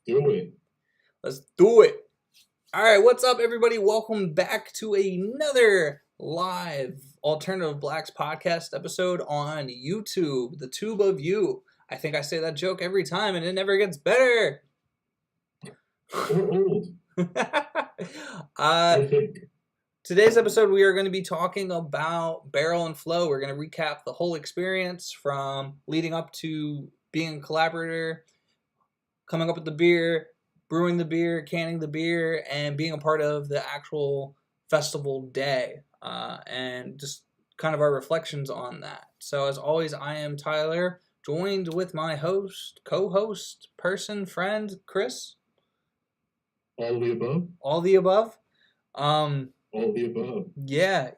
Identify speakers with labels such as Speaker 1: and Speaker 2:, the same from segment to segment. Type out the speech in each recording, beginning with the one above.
Speaker 1: Do it.
Speaker 2: Let's do it. All right, what's up, everybody? Welcome back to another live Alternative Blacks podcast episode on YouTube, the Tube of You. I think I say that joke every time, and it never gets better.
Speaker 1: Or old.
Speaker 2: uh, today's episode, we are going to be talking about Barrel and Flow. We're going to recap the whole experience from leading up to being a collaborator, coming up with the beer, brewing the beer, canning the beer, and being a part of the actual festival day, and just kind of our reflections on that. So as always, I am Tyler, joined with my host, co-host, person, friend, Chris.
Speaker 1: All the above?
Speaker 2: All the above.
Speaker 1: All the above.
Speaker 2: Yeah.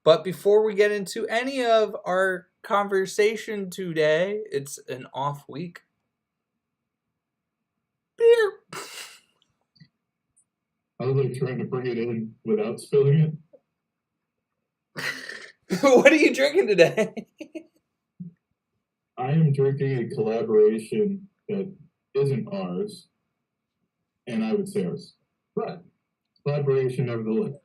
Speaker 2: But before we get into any of our conversation today, it's an off week. Beer.
Speaker 1: I was like trying to bring it in without spilling
Speaker 2: it. What are you drinking today?
Speaker 1: I am drinking a collaboration that isn't ours, and I would say ours, but collaboration nevertheless.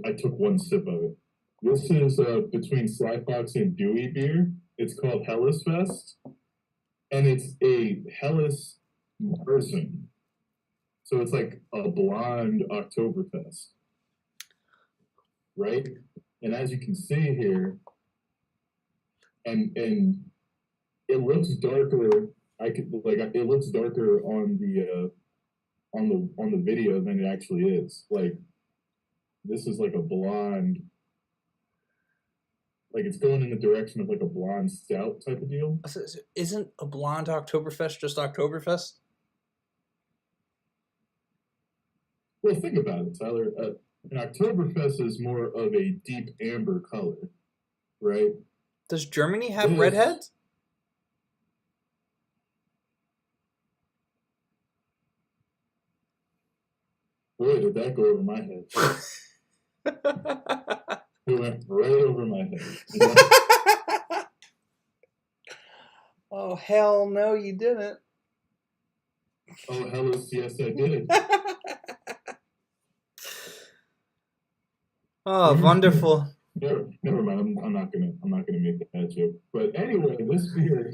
Speaker 1: I took one sip of it. This is between Sly Fox and Dewey beer. It's called Helles Fest, and it's a Helles Marzen. So it's like a blonde Oktoberfest, right? And as you can see here, and it looks darker. It looks darker on the video than it actually is. Like, this is like a blonde, like it's going in the direction of like a blonde stout type of deal.
Speaker 2: Isn't a blonde Oktoberfest just Oktoberfest?
Speaker 1: Well, think about it, Tyler. An Oktoberfest is more of a deep amber color, right?
Speaker 2: Does Germany have redheads?
Speaker 1: Boy, did that go over my head. It went right over my head.
Speaker 2: Oh, hell no, you didn't.
Speaker 1: Oh, Helles, yes, I did.
Speaker 2: Oh, wonderful.
Speaker 1: Never mind. I'm not gonna make that joke. But anyway, this beer,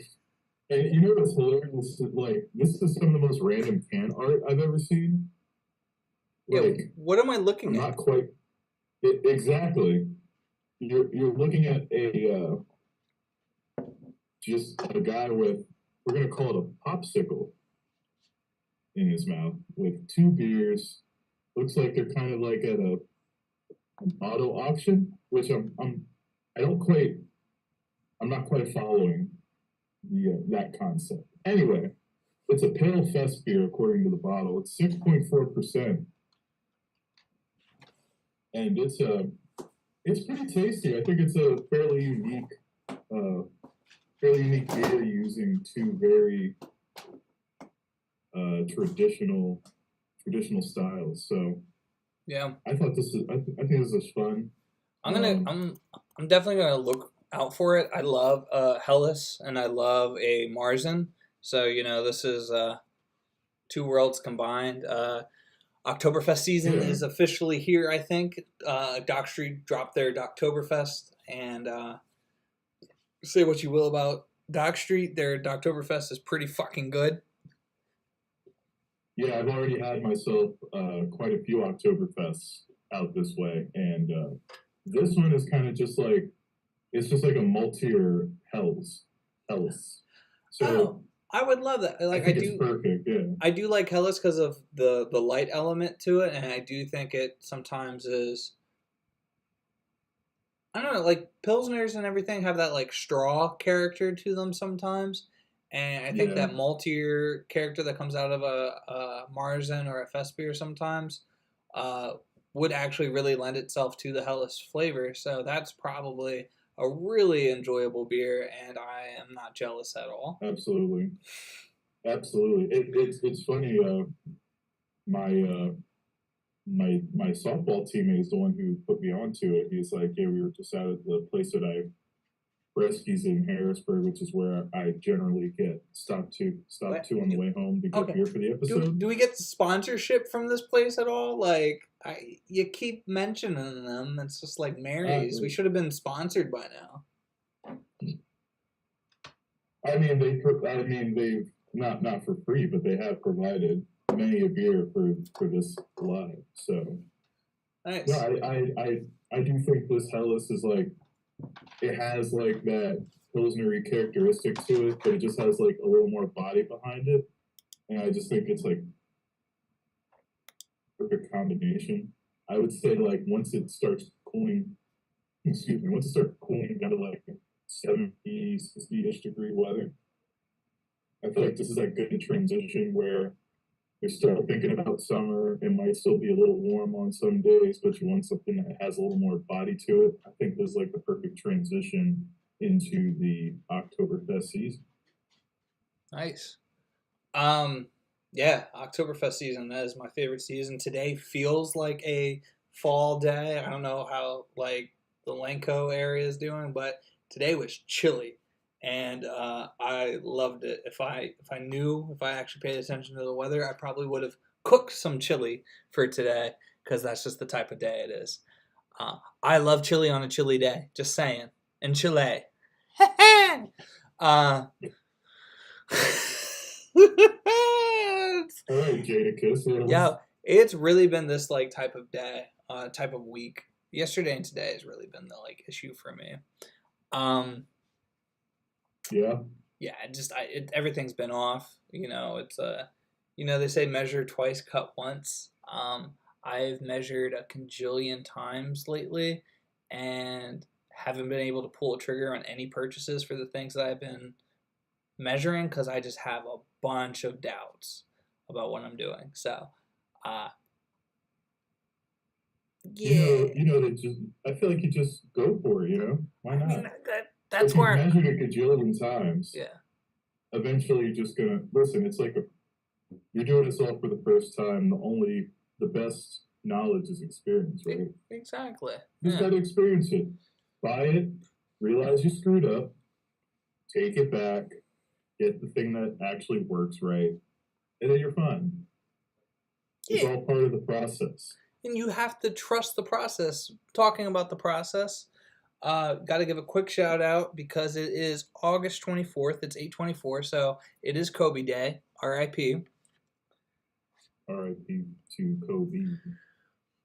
Speaker 1: and you know what's hilarious? Like, this is some of the most random can art I've ever seen.
Speaker 2: Like, yeah, what am I looking at?
Speaker 1: Not quite. Exactly. You're looking at just a guy with, we're gonna call it a popsicle in his mouth with two beers. Looks like they're kind of like at an auto auction, which I'm not quite following that concept. Anyway, it's a pale fest beer according to the bottle. It's 6.4%, and it's pretty tasty. I think it's a fairly unique beer using two very traditional styles. So
Speaker 2: yeah,
Speaker 1: I think this is fun.
Speaker 2: I'm definitely gonna look out for it. I love Helles and I love a Marzen. So this is two worlds combined. Oktoberfest season is officially here, I think. Dock Street dropped their Doktoberfest, and say what you will about Dock Street, their Doktoberfest is pretty fucking good.
Speaker 1: Yeah, I've already had myself quite a few Oktoberfests out this way, and this one is kind of just like, it's just like a maltier Helles. So
Speaker 2: I would love that. Like,
Speaker 1: I think it's perfect. Yeah,
Speaker 2: I do like Helles because of the light element to it, and I do think it sometimes is. I don't know, like Pilsners and everything have that like straw character to them sometimes, and I think that maltier character that comes out of a Marzen or a Fest beer sometimes would actually really lend itself to the Helles flavor. So that's probably a really enjoyable beer, and I am not jealous at all.
Speaker 1: Absolutely. It's funny. My softball teammate is the one who put me onto it. He's like, "Yeah, we were just out at the place that I Bresky's in Harrisburg, which is where I generally get stopped to on the way home to get
Speaker 2: Okay.
Speaker 1: beer for the episode.
Speaker 2: Do we get sponsorship from this place at all? Like, you keep mentioning them. It's just like Mary's. We should have been sponsored by now.
Speaker 1: I mean, they've not for free, but they have provided many a beer for this live. So,
Speaker 2: Nice.
Speaker 1: no, I do think this Helles is like, it has like that Pilsner-y characteristic to it, but it just has like a little more body behind it. And I just think it's like perfect combination. I would say like once it starts cooling down to like 70, 60-ish degree weather, I feel like this is a good transition where you're still thinking about summer. It might still be a little warm on some days, but you want something that has a little more body to it. I think this is like the perfect transition into the Oktoberfest season.
Speaker 2: Nice. Yeah, Oktoberfest season, that is my favorite season. Today feels like a fall day. I don't know how like the Lenco area is doing, but today was chilly. And I loved it. If I actually paid attention to the weather, I probably would have cooked some chili for today because that's just the type of day it is. I love chili on a chilly day. Just saying. And Chile.
Speaker 1: All right, Jadakiss.
Speaker 2: Yeah, it's really been this like type of day, type of week. Yesterday and today has really been the like issue for me. Yeah, everything's been off. You know, it's they say measure twice, cut once. I've measured a cajillion times lately, and haven't been able to pull a trigger on any purchases for the things that I've been measuring because I just have a bunch of doubts about what I'm doing. So,
Speaker 1: yeah. I feel like you just go for it, Why not?
Speaker 2: I mean, that's where
Speaker 1: you've measured a gajillion times.
Speaker 2: Yeah.
Speaker 1: Eventually you're just gonna listen, it's like you're doing this all for the first time. The best knowledge is experience, right?
Speaker 2: Exactly.
Speaker 1: You just gotta experience it. Buy it, realize you screwed up, take it back, get the thing that actually works right, and then you're fine. It's all part of the process.
Speaker 2: And you have to trust the process. Talking about the process, got to give a quick shout out because it is August 24th. It's 8/24, so it is Kobe Day. R.I.P.
Speaker 1: R.I.P. to Kobe.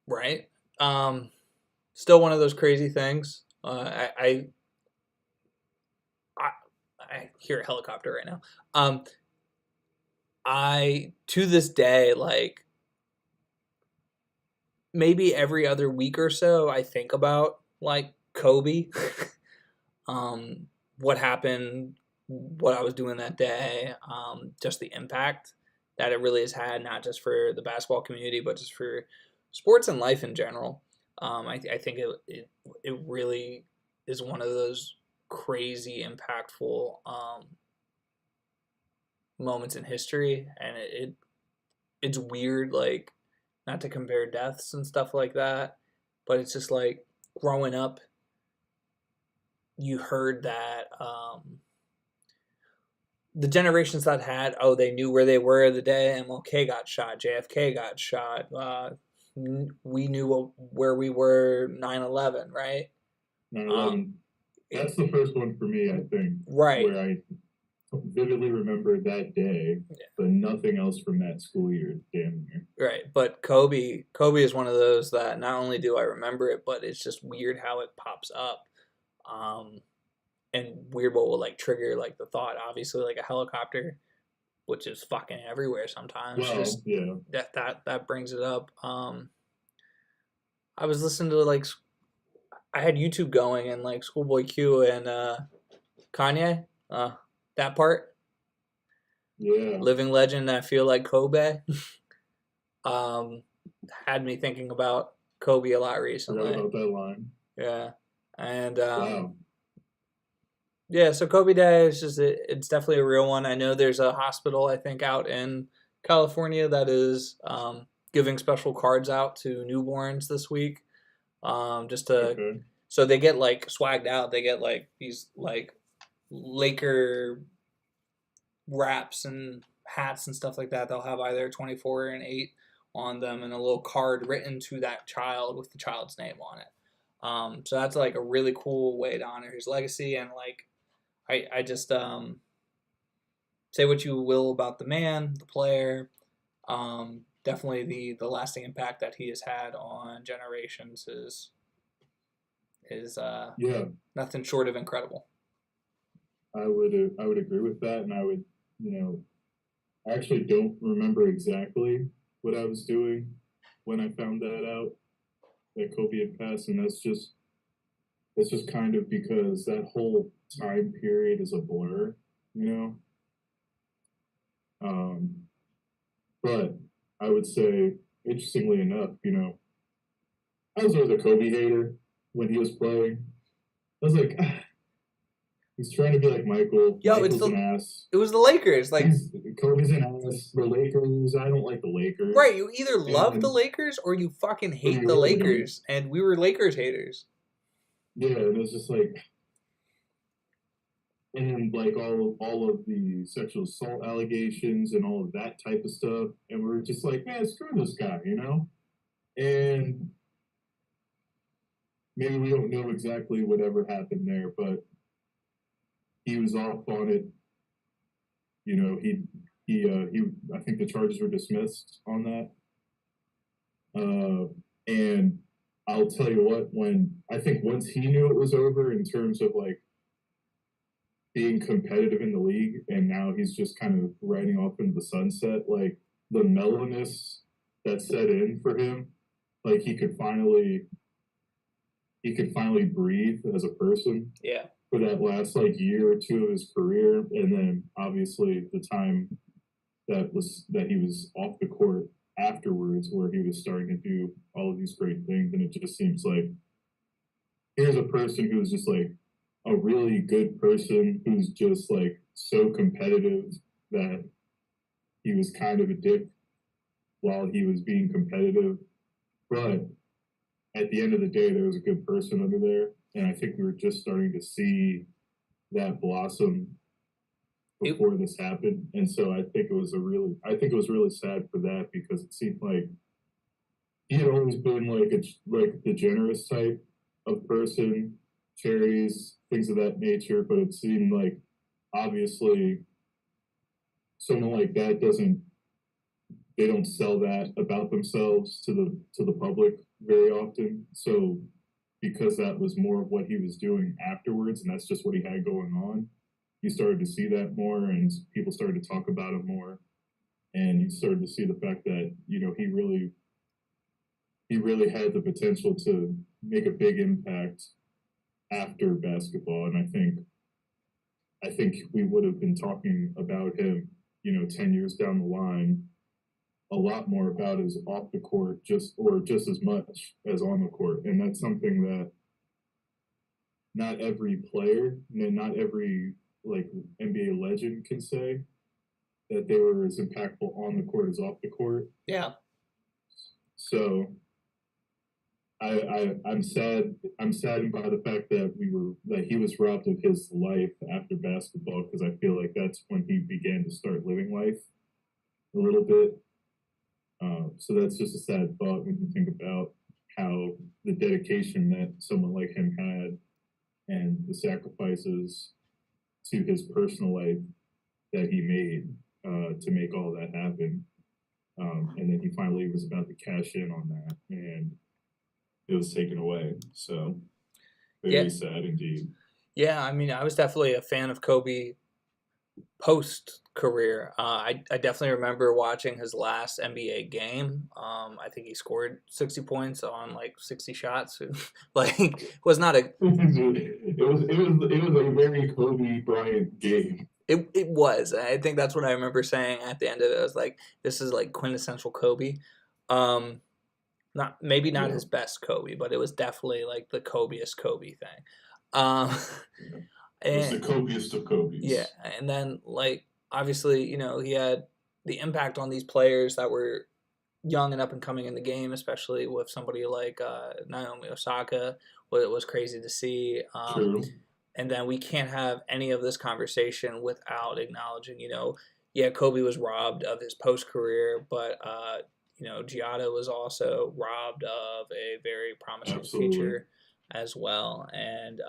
Speaker 2: Right. Still one of those crazy things. I hear a helicopter right now. I to this day, like maybe every other week or so, I think about like Kobe, what happened, what I was doing that day, just the impact that it really has had, not just for the basketball community, but just for sports and life in general. I think it really is one of those crazy impactful moments in history, and it's weird, like, not to compare deaths and stuff like that, but it's just like growing up, you heard that the generations that had, they knew where they were the day MLK got shot, JFK got shot, we knew where we were 9/11, right?
Speaker 1: 9/11. That's the first one for me, I think.
Speaker 2: Right.
Speaker 1: Where I vividly remember that day, but nothing else from that school year, damn near.
Speaker 2: Right, but Kobe is one of those that not only do I remember it, but it's just weird how it pops up, and weird what will like trigger like the thought. Obviously, like a helicopter, which is fucking everywhere sometimes.
Speaker 1: Well,
Speaker 2: just
Speaker 1: yeah,
Speaker 2: that brings it up. I was listening to like, I had YouTube going and like Schoolboy Q and Kanye. That part,
Speaker 1: yeah,
Speaker 2: living legend. I feel like Kobe, had me thinking about Kobe a lot recently.
Speaker 1: Forgot about that line.
Speaker 2: Yeah, and
Speaker 1: Wow.
Speaker 2: Yeah. So Kobe Day is it's definitely a real one. I know there's a hospital I think out in California that is giving special cards out to newborns this week, just to So they get like swagged out. They get like these like Laker wraps and hats and stuff like that. They'll have either 24 and 8 on them and a little card written to that child with the child's name on it. So that's like a really cool way to honor his legacy. And like, I just say what you will about the man, the player. Definitely the lasting impact that he has had on generations is
Speaker 1: Yeah,
Speaker 2: nothing short of incredible.
Speaker 1: I would agree with that, and I would, I actually don't remember exactly what I was doing when I found that out that Kobe had passed, and that's just kind of because that whole time period is a blur, you know. But I would say, interestingly enough, I was always a Kobe hater when he was playing. I was like, he's trying to be like Michael.
Speaker 2: Yo,
Speaker 1: Michael's an ass.
Speaker 2: It was the Lakers. Like
Speaker 1: Kobe's an ass. The Lakers. I don't like the Lakers.
Speaker 2: Right, you either love the Lakers or you fucking hate the Lakers, and we were Lakers haters.
Speaker 1: Yeah, and it was just like, and like all of the sexual assault allegations and all of that type of stuff, and we were just like, man, screw this guy, And maybe we don't know exactly whatever happened there, but he was off on it. I think the charges were dismissed on that. And I'll tell you what, I think once he knew it was over in terms of like being competitive in the league, and now he's just kind of riding off into the sunset, like the mellowness that set in for him, like he could finally breathe as a person.
Speaker 2: Yeah.
Speaker 1: For that last like year or two of his career, and then obviously the time that he was off the court afterwards, where he was starting to do all of these great things, and it just seems like here's a person who's just like a really good person who's just like so competitive that he was kind of a dick while he was being competitive, but at the end of the day, there was a good person under there. And I think we were just starting to see that blossom before this happened. And so I think it was really sad for that, because it seemed like he had always been like the generous type of person, charities, things of that nature. But it seemed like obviously someone like that they don't sell that about themselves to the public very often. So because that was more of what he was doing afterwards, and that's just what he had going on, you started to see that more, and people started to talk about him more, and you started to see the fact that he really had the potential to make a big impact after basketball. And I think we would have been talking about him 10 years down the line a lot more about his off the court, just as much as on the court. And that's something that not every player, not every like NBA legend can say, that they were as impactful on the court as off the court.
Speaker 2: Yeah.
Speaker 1: So I'm saddened by the fact that he was robbed of his life after basketball, because I feel like that's when he began to start living life a little bit. So that's just a sad thought when you think about how the dedication that someone like him had and the sacrifices to his personal life that he made to make all that happen. And then he finally was about to cash in on that, and it was taken away. So very sad indeed. Yeah,
Speaker 2: I mean, I was definitely a fan of Kobe post career. I definitely remember watching his last NBA game. I think he scored 60 points on like 60 shots. Like, was not a.
Speaker 1: It was a very Kobe Bryant game.
Speaker 2: It was. I think that's what I remember saying at the end of it. I was like, this is like quintessential Kobe. Not his best Kobe, but it was definitely like the Kobeest Kobe thing.
Speaker 1: It was the Kobeest of Kobe's.
Speaker 2: Yeah, and then like obviously, he had the impact on these players that were young and up and coming in the game, especially with somebody like Naomi Osaka was crazy to see.
Speaker 1: True.
Speaker 2: And then we can't have any of this conversation without acknowledging, yeah, Kobe was robbed of his post career, but Giada was also robbed of a very promising
Speaker 1: Absolutely.
Speaker 2: future as well. And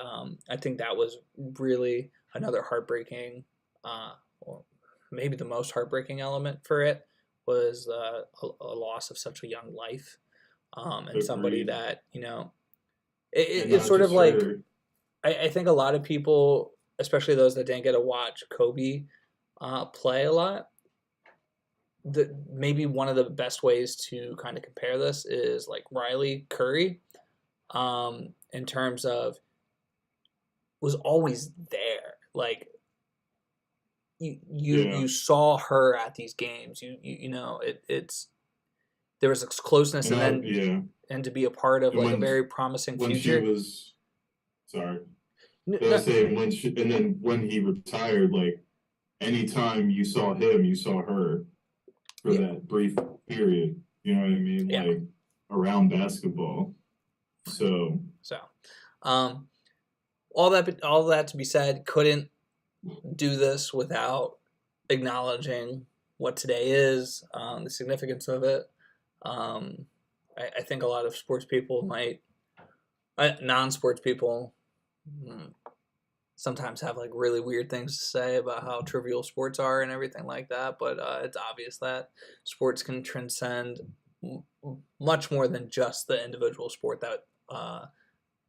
Speaker 2: I think that was really another heartbreaking, or maybe the most heartbreaking element for it was a loss of such a young life, and somebody
Speaker 1: Agreed.
Speaker 2: that
Speaker 1: And
Speaker 2: it's
Speaker 1: not
Speaker 2: sort of
Speaker 1: just
Speaker 2: like
Speaker 1: her.
Speaker 2: I think a lot of people, especially those that didn't get to watch Kobe play a lot, maybe one of the best ways to kind of compare this is like Riley Curry, in terms of was always there. Like
Speaker 1: Yeah.
Speaker 2: you saw her at these games. It's there was this closeness,
Speaker 1: And
Speaker 2: and then
Speaker 1: yeah.
Speaker 2: and to be a part of
Speaker 1: And
Speaker 2: like a very promising
Speaker 1: when she
Speaker 2: future.
Speaker 1: was sorry. I
Speaker 2: No,
Speaker 1: was saying and then when he retired, like anytime you saw him, you saw her for
Speaker 2: yeah,
Speaker 1: that brief period. You know what I mean?
Speaker 2: yeah.
Speaker 1: Like around basketball. So
Speaker 2: So, um, all that to be said, couldn't do this without acknowledging what today is, the significance of it. I think a lot of sports people might, non-sports people, sometimes have like really weird things to say about how trivial sports are and everything like that. But it's obvious that sports can transcend much more than just the individual sport that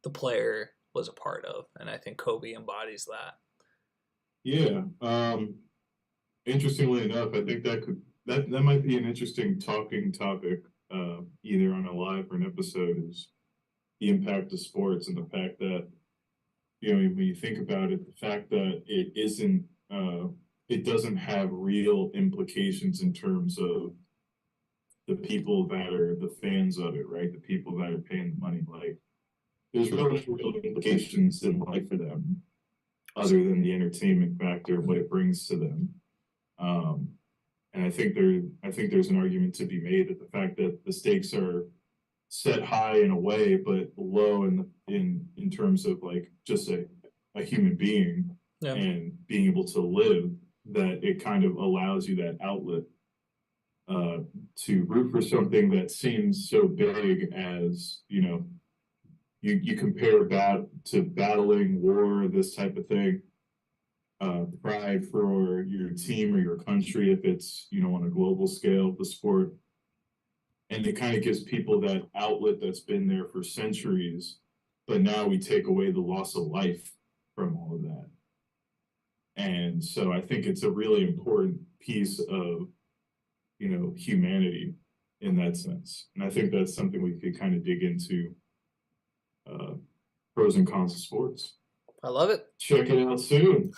Speaker 2: the player was a part of, and I think Kobe embodies that.
Speaker 1: yeah. Interestingly enough, I think that might be an interesting talking topic, either on a live or an episode, is the impact of sports and the fact that, when you think about it, the fact that it doesn't have real implications in terms of the people that are the fans of it, right? The people that are paying the money. Like, there's really real implications in life for them, other than the entertainment factor, what it brings to them. And I think there's an argument to be made that the fact that the stakes are set high in a way, but low in terms of like just a human being,
Speaker 2: Yeah.
Speaker 1: and being able to live, that it kind of allows you that outlet to root for something that seems so big as, you compare to battling war, this type of thing, pride for your team or your country, if it's, on a global scale, the sport. And it kind of gives people that outlet that's been there for centuries, but now we take away the loss of life from all of that. And so I think it's a really important piece of, humanity in that sense. And I think that's something we could kind of dig into, pros and cons of sports.
Speaker 2: I love it.
Speaker 1: Check it out soon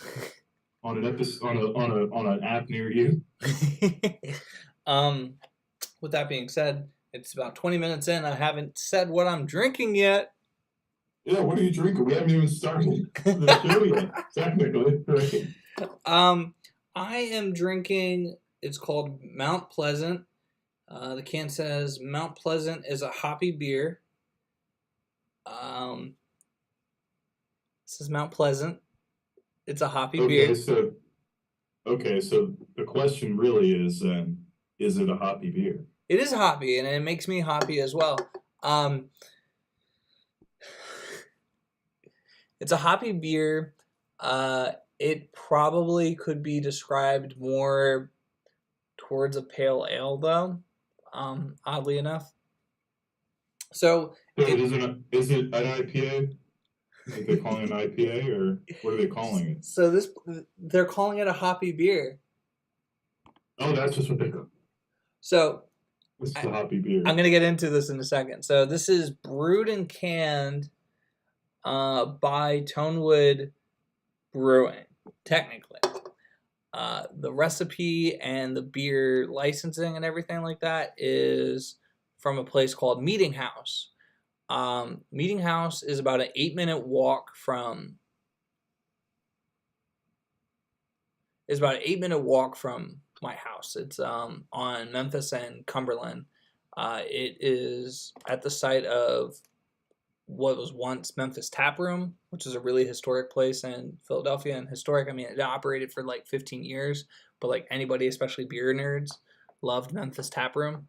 Speaker 1: on an episode on an app near you.
Speaker 2: With that being said, it's about 20 minutes in. I haven't said what I'm drinking yet.
Speaker 1: Yeah, what are you drinking? We haven't even started the show yet, technically, right?
Speaker 2: I am drinking, it's called Mount Pleasant. The can says Mount Pleasant is a hoppy beer. This is Mount Pleasant. It's a hoppy beer.
Speaker 1: So the question really is it a hoppy beer?
Speaker 2: It is hoppy, and it makes me hoppy as well. It's a hoppy beer. It probably could be described more towards a pale ale, though, oddly enough. So
Speaker 1: is it an IPA? Are they calling it an IPA, or what are they calling it?
Speaker 2: So they're calling it a hoppy beer.
Speaker 1: Oh, that's just what they call it.
Speaker 2: So
Speaker 1: this is a hoppy beer.
Speaker 2: I'm gonna get into this in a second. So this is brewed and canned by Tonewood Brewing, technically. The recipe and the beer licensing and everything like that is from a place called Meeting House. Meeting House is about an 8-minute walk from. Is about an 8-minute walk from my house. It's on Memphis and Cumberland. It is at the site of what was once Memphis Tap Room, which is a really historic place in Philadelphia. And historic, I mean, it operated for like 15 years, but like anybody, especially beer nerds, loved Memphis Tap Room,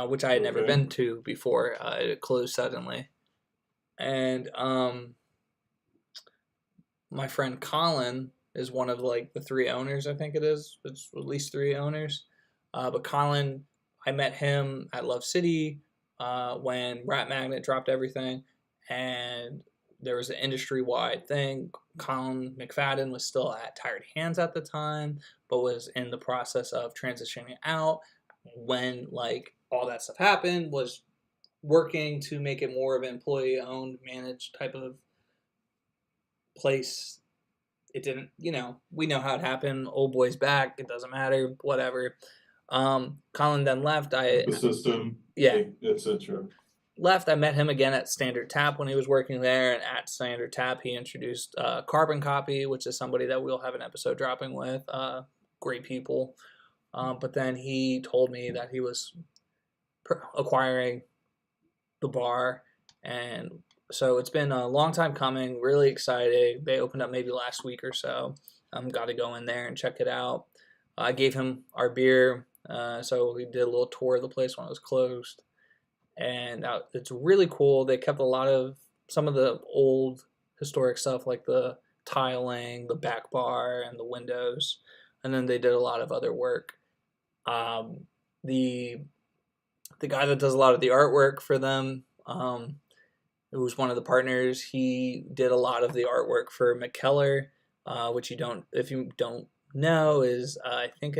Speaker 2: which I had never
Speaker 1: Okay.
Speaker 2: been to before. It closed suddenly. And my friend Colin is one of like the three owners, I think it is. It's at least three owners. But Colin, I met him at Love City when Rat Magnet dropped everything, and there was an industry-wide thing. Colin McFadden was still at Tired Hands at the time, but was in the process of transitioning out when like all that stuff happened, was working to make it more of an employee-owned, managed type of place. It didn't, we know how it happened. Old boy's back. It doesn't matter. Whatever. Colin then left.
Speaker 1: The system.
Speaker 2: Yeah.
Speaker 1: Etc.
Speaker 2: Left. I met him again at Standard Tap when he was working there, and at Standard Tap he introduced Carbon Copy, which is somebody that we'll have an episode dropping with. Great people. But then he told me that he was acquiring the bar, and so it's been a long time coming. Really excited. They opened up maybe last week or so. Got to go in there and check it out. I gave him our beer, so we did a little tour of the place when it was closed, and it's really cool. They kept some of the old historic stuff, like the tiling, the back bar, and the windows, and then they did a lot of other work. The guy that does a lot of the artwork for them, who's one of the partners, he did a lot of the artwork for Mikkeller, which if you don't know, is I think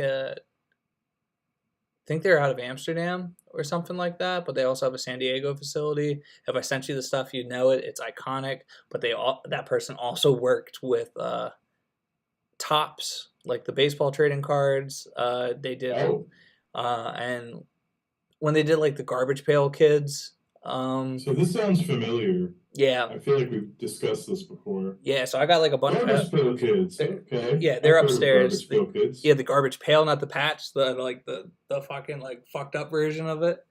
Speaker 2: they're out of Amsterdam or something like that, but they also have a San Diego facility. If I sent you the stuff, you'd know it. It's iconic. But that person also worked with Topps, like the baseball trading cards. They did, and when they did like the Garbage Pail Kids.
Speaker 1: So this sounds familiar.
Speaker 2: Yeah.
Speaker 1: I feel like we've discussed this before.
Speaker 2: Yeah, so I got like a bunch
Speaker 1: Garbage Pail Kids. Okay.
Speaker 2: Yeah, they're upstairs.
Speaker 1: Garbage Pail Kids.
Speaker 2: Yeah, the Garbage Pail, not the patch, the fucking like fucked up version of it.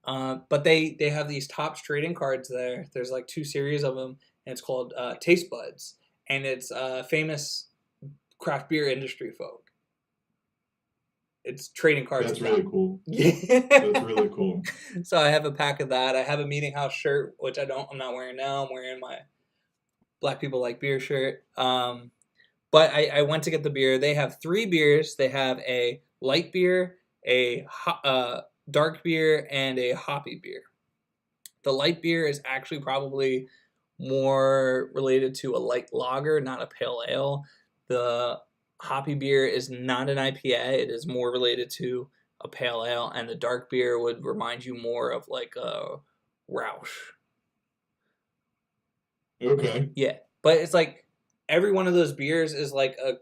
Speaker 2: But they have these Topps trading cards there. There's like 2 series of them, and it's called Taste Buds, and it's famous craft beer industry folk. It's trading cards.
Speaker 1: That's really cool.
Speaker 2: Yeah.
Speaker 1: That's really cool.
Speaker 2: So I have a pack of that. I have a Meeting House shirt, which I'm not wearing now. I'm wearing my Black People Like Beer shirt. But I went to get the beer. They have 3 beers. They have a light beer, a dark beer, and a hoppy beer. The light beer is actually probably more related to a light lager, not a pale ale. The hoppy beer is not an IPA. It is more related to a pale ale, and the dark beer would remind you more of like a Rausch.
Speaker 1: Okay.
Speaker 2: Yeah, but it's like every one of those beers is like a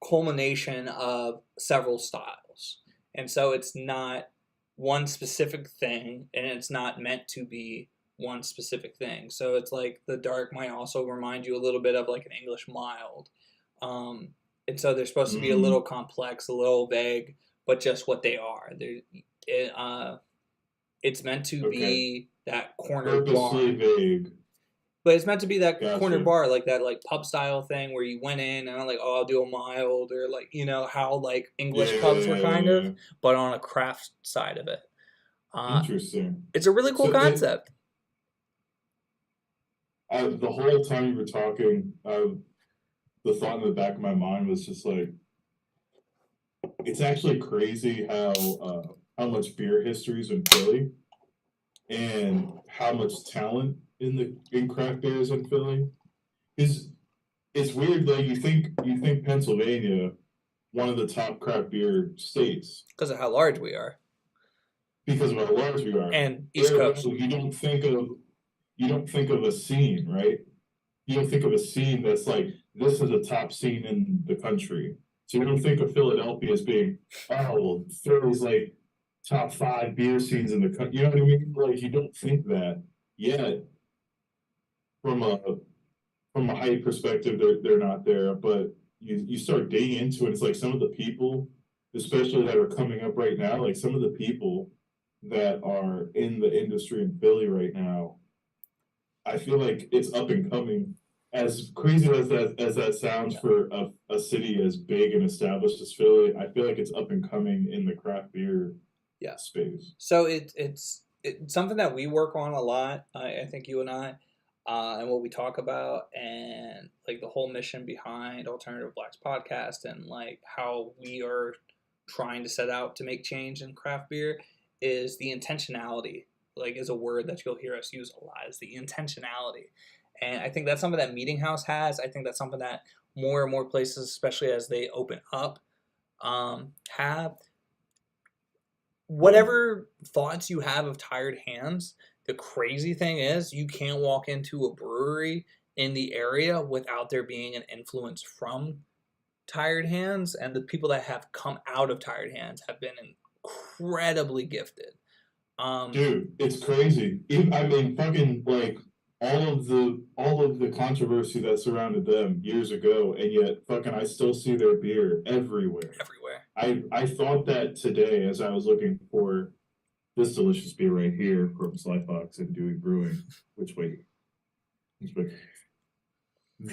Speaker 2: culmination of several styles, and so it's not one specific thing, and it's not meant to be one specific thing. So it's like the dark might also remind you a little bit of like an English mild. And so they're supposed to be a little complex, a little vague, but just what they are. It's meant to be that corner bar.
Speaker 1: Vague.
Speaker 2: But it's meant to be that corner bar, like that like pub style thing where you went in and like, oh, I'll do a mild, or like, how like English pubs were kind of, but on a craft side of it.
Speaker 1: Interesting.
Speaker 2: It's a really cool concept.
Speaker 1: The whole time you were talking, the thought in the back of my mind was just like, it's actually crazy how much beer history is in Philly, and how much talent in craft beer is in Philly. It's weird, like you think Pennsylvania, one of the top craft beer states,
Speaker 2: because of how large we are.
Speaker 1: Because of how large we are,
Speaker 2: and East Coast.
Speaker 1: You don't think of a scene, right? You don't think of a scene that's like, this is a top scene in the country. So you don't think of Philadelphia as being, well, Philly's like top 5 beer scenes in the country. You know what I mean? Like, you don't think that yet. From a height perspective, they're not there. But you start digging into it. It's like some of the people, especially that are coming up right now, like some of the people that are in the industry in Philly right now, I feel like it's up and coming. As crazy as that sounds for a city as big and established as Philly, I feel like it's up and coming in the craft beer
Speaker 2: Yeah.
Speaker 1: space.
Speaker 2: So it's something that we work on a lot. I think you and I, and what we talk about, and like the whole mission behind Alternative Blacks podcast, and like how we are trying to set out to make change in craft beer is the intentionality. Like is a word that you'll hear us use a lot. Is the intentionality, and I think that's something that Meeting House has. I think that's something that more and more places, especially as they open up, have. Whatever thoughts you have of Tired Hands, the crazy thing is you can't walk into a brewery in the area without there being an influence from Tired Hands, and the people that have come out of Tired Hands have been incredibly gifted.
Speaker 1: Dude, it's crazy. I mean, fucking like all of the controversy that surrounded them years ago, and yet fucking I still see their beer everywhere. I thought that today as I was looking for this delicious beer right here from Sly Fox and Dewey Brewing, which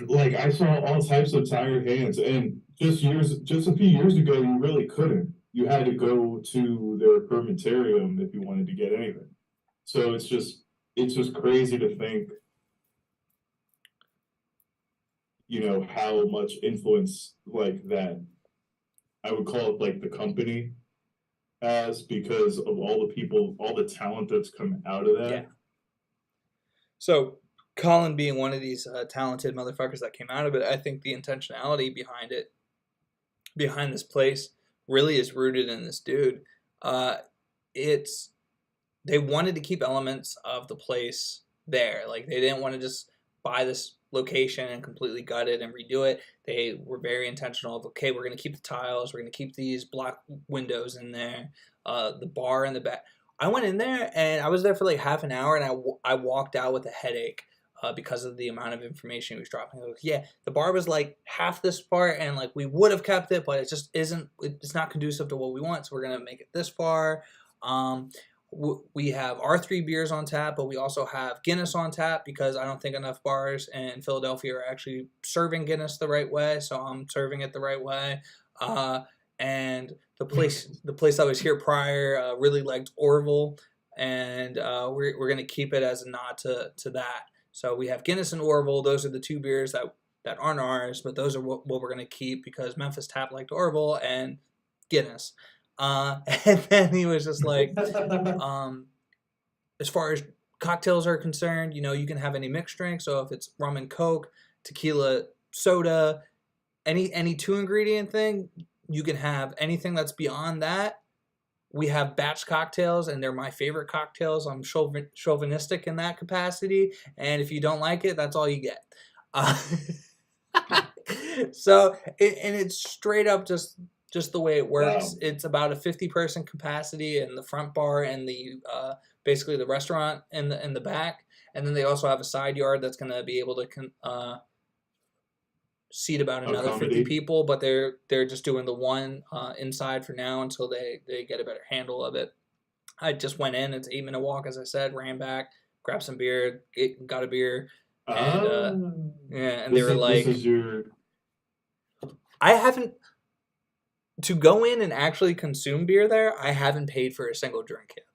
Speaker 1: like I saw all types of Tired Hands, and just a few years ago, you really couldn't. You had to go to their fermentarium if you wanted to get anything. So it's just crazy to think, you know, how much influence like that. I would call it like the company has because of all the people, all the talent that's come out of that.
Speaker 2: Yeah. So Colin being one of these talented motherfuckers that came out of it, I think the intentionality behind it, behind this place, really is rooted in this dude. They wanted to keep elements of the place there. Like they didn't want to just buy this location and completely gut it and redo it. They were very intentional of, okay, we're going to keep the tiles, we're going to keep these black windows in there, the bar in the back. I went in there and I was there for like half an hour, and I walked out with a headache because of the amount of information he was dropping. Like, yeah, the bar was like half this part, and like we would have kept it, but it just isn't. It's not conducive to what we want, so we're gonna make it this far. We have our 3 beers on tap, but we also have Guinness on tap because I don't think enough bars in Philadelphia are actually serving Guinness the right way, so I'm serving it the right way. And the place that was here prior really liked Orville, and we're gonna keep it as a nod to that. So we have Guinness and Orville. Those are the 2 beers that aren't ours, but those are what we're gonna keep because Memphis Tap liked Orville and Guinness. And then he was just like, as far as cocktails are concerned, you know, you can have any mixed drink. So if it's rum and Coke, tequila, soda, any 2-ingredient thing, you can have anything that's beyond that. We have batch cocktails, and they're my favorite cocktails. I'm chauvinistic in that capacity, and if you don't like it, that's all you get. So, it's straight up just the way it works. Wow. It's about a 50-person capacity in the front bar and the basically the restaurant in the back, and then they also have a side yard that's going to be able to seat about another 50 people, but they're just doing the one inside for now until they get a better handle of it. I just went in. It's 8-minute walk, as I said. Ran back, grabbed some beer, got a beer, and they were like, "This is your." I haven't. To go in and actually consume beer there, I haven't paid for a single drink yet.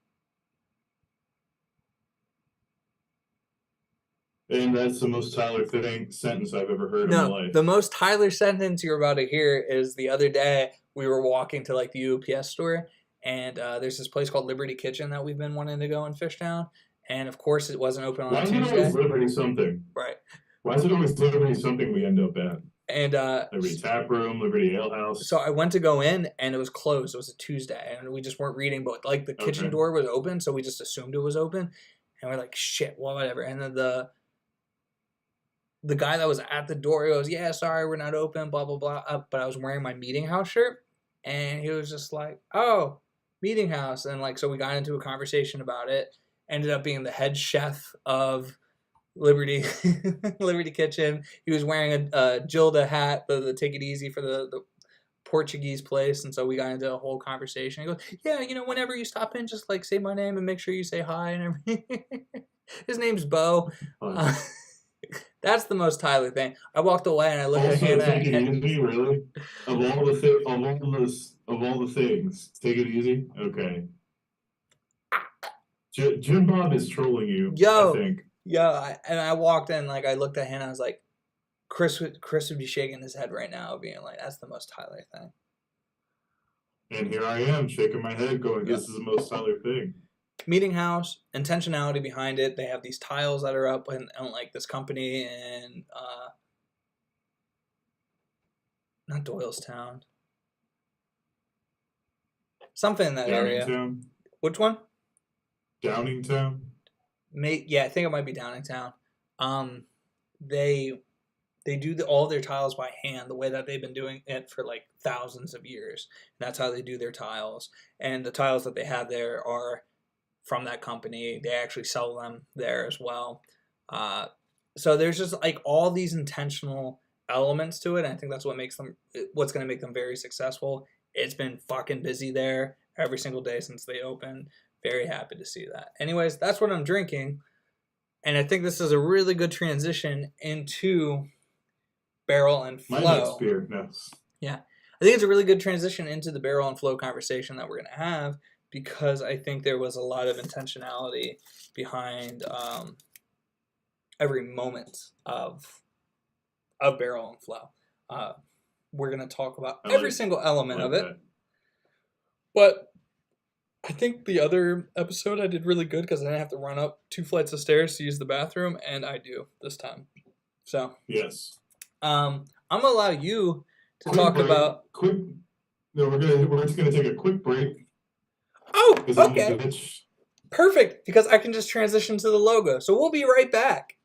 Speaker 1: And that's the most Tyler sentence I've ever heard in my life.
Speaker 2: The most Tyler sentence you're about to hear is the other day we were walking to like the UPS store, and there's this place called Liberty Kitchen that we've been wanting to go in Fishtown, and of course it wasn't open on Tuesday. Why is it always
Speaker 1: Liberty something?
Speaker 2: Right.
Speaker 1: Why is it always Liberty something we end up at?
Speaker 2: And
Speaker 1: Liberty Tap Room, Liberty Ale House.
Speaker 2: So I went to go in, and it was closed. It was a Tuesday, and we just weren't reading, but like the kitchen door was open, so we just assumed it was open, and we're like, shit, well, whatever. And then the guy that was at the door, he goes, yeah, sorry, we're not open, blah, blah, blah. But I was wearing my Meeting House shirt, and he was just like, oh, Meeting House. And like, so we got into a conversation about it, ended up being the head chef of Liberty Kitchen. He was wearing a Gilda hat, the Take It Easy for the Portuguese place, and so we got into a whole conversation. He goes, "Yeah, whenever you stop in, just like say my name and make sure you say hi and everything." His name's Bo. That's the most Tyler thing. I walked away and I looked at Hannah.
Speaker 1: Take it easy, really. Of all the things, take it easy. Okay. Jim Bob is trolling you. I think.
Speaker 2: And I walked in, like I looked at Hannah. I was like, Chris would be shaking his head right now, being like, "That's the most Tyler thing."
Speaker 1: And here I am shaking my head, going, "This is the most Tyler thing."
Speaker 2: Meeting house, intentionality behind it. They have these tiles that are up in like this company in not Doylestown, something in that area. Which one?
Speaker 1: Downingtown.
Speaker 2: I think it might be Downingtown. They do all their tiles by hand, the way that they've been doing it for like thousands of years. And that's how they do their tiles. And the tiles that they have there are from that company. They actually sell them there as well. So there's just like all these intentional elements to it. And I think that's what's going to make them very successful. It's been fucking busy there every single day since they opened. Very happy to see that. Anyways, that's what I'm drinking. And I think this is a really good transition into Barrel and Flow.
Speaker 1: My next beer, yes.
Speaker 2: Yeah. I think it's a really good transition into the Barrel and Flow conversation that we're going to have, because I think there was a lot of intentionality behind every moment of Barrel and Flow. We're going to talk about every single element of it. But I think the other episode I did really good because I didn't have to run up 2 flights of stairs to use the bathroom, and I do this time. So
Speaker 1: yes,
Speaker 2: I'm gonna allow you to talk about.
Speaker 1: No, we're just gonna take a quick break.
Speaker 2: Oh, okay. Perfect, because I can just transition to the logo. So we'll be right back.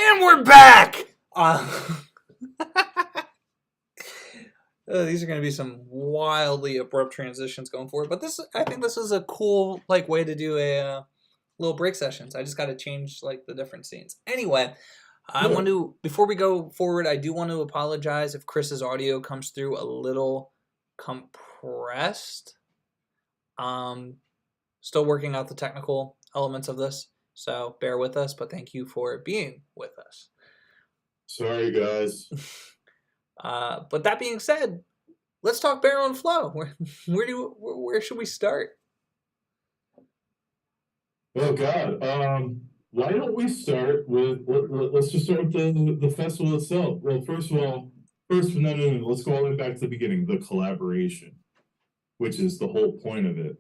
Speaker 2: And we're back! These are going to be some wildly abrupt transitions going forward, but I think this is a cool like way to do a little break sessions. I just got to change like the different scenes. Anyway, I
Speaker 1: Yeah.
Speaker 2: want to before we go forward, I do want to apologize if Chris's audio comes through a little compressed. Still working out the technical elements of this, so bear with us. But thank you for being with us.
Speaker 1: Sorry, guys.
Speaker 2: But that being said, let's talk Barrel and Flow. Where should we start?
Speaker 1: Oh God. Why don't we start with let's just start with the festival itself. Well, first of all, no, let's go all the way back to the beginning, the collaboration, which is the whole point of it.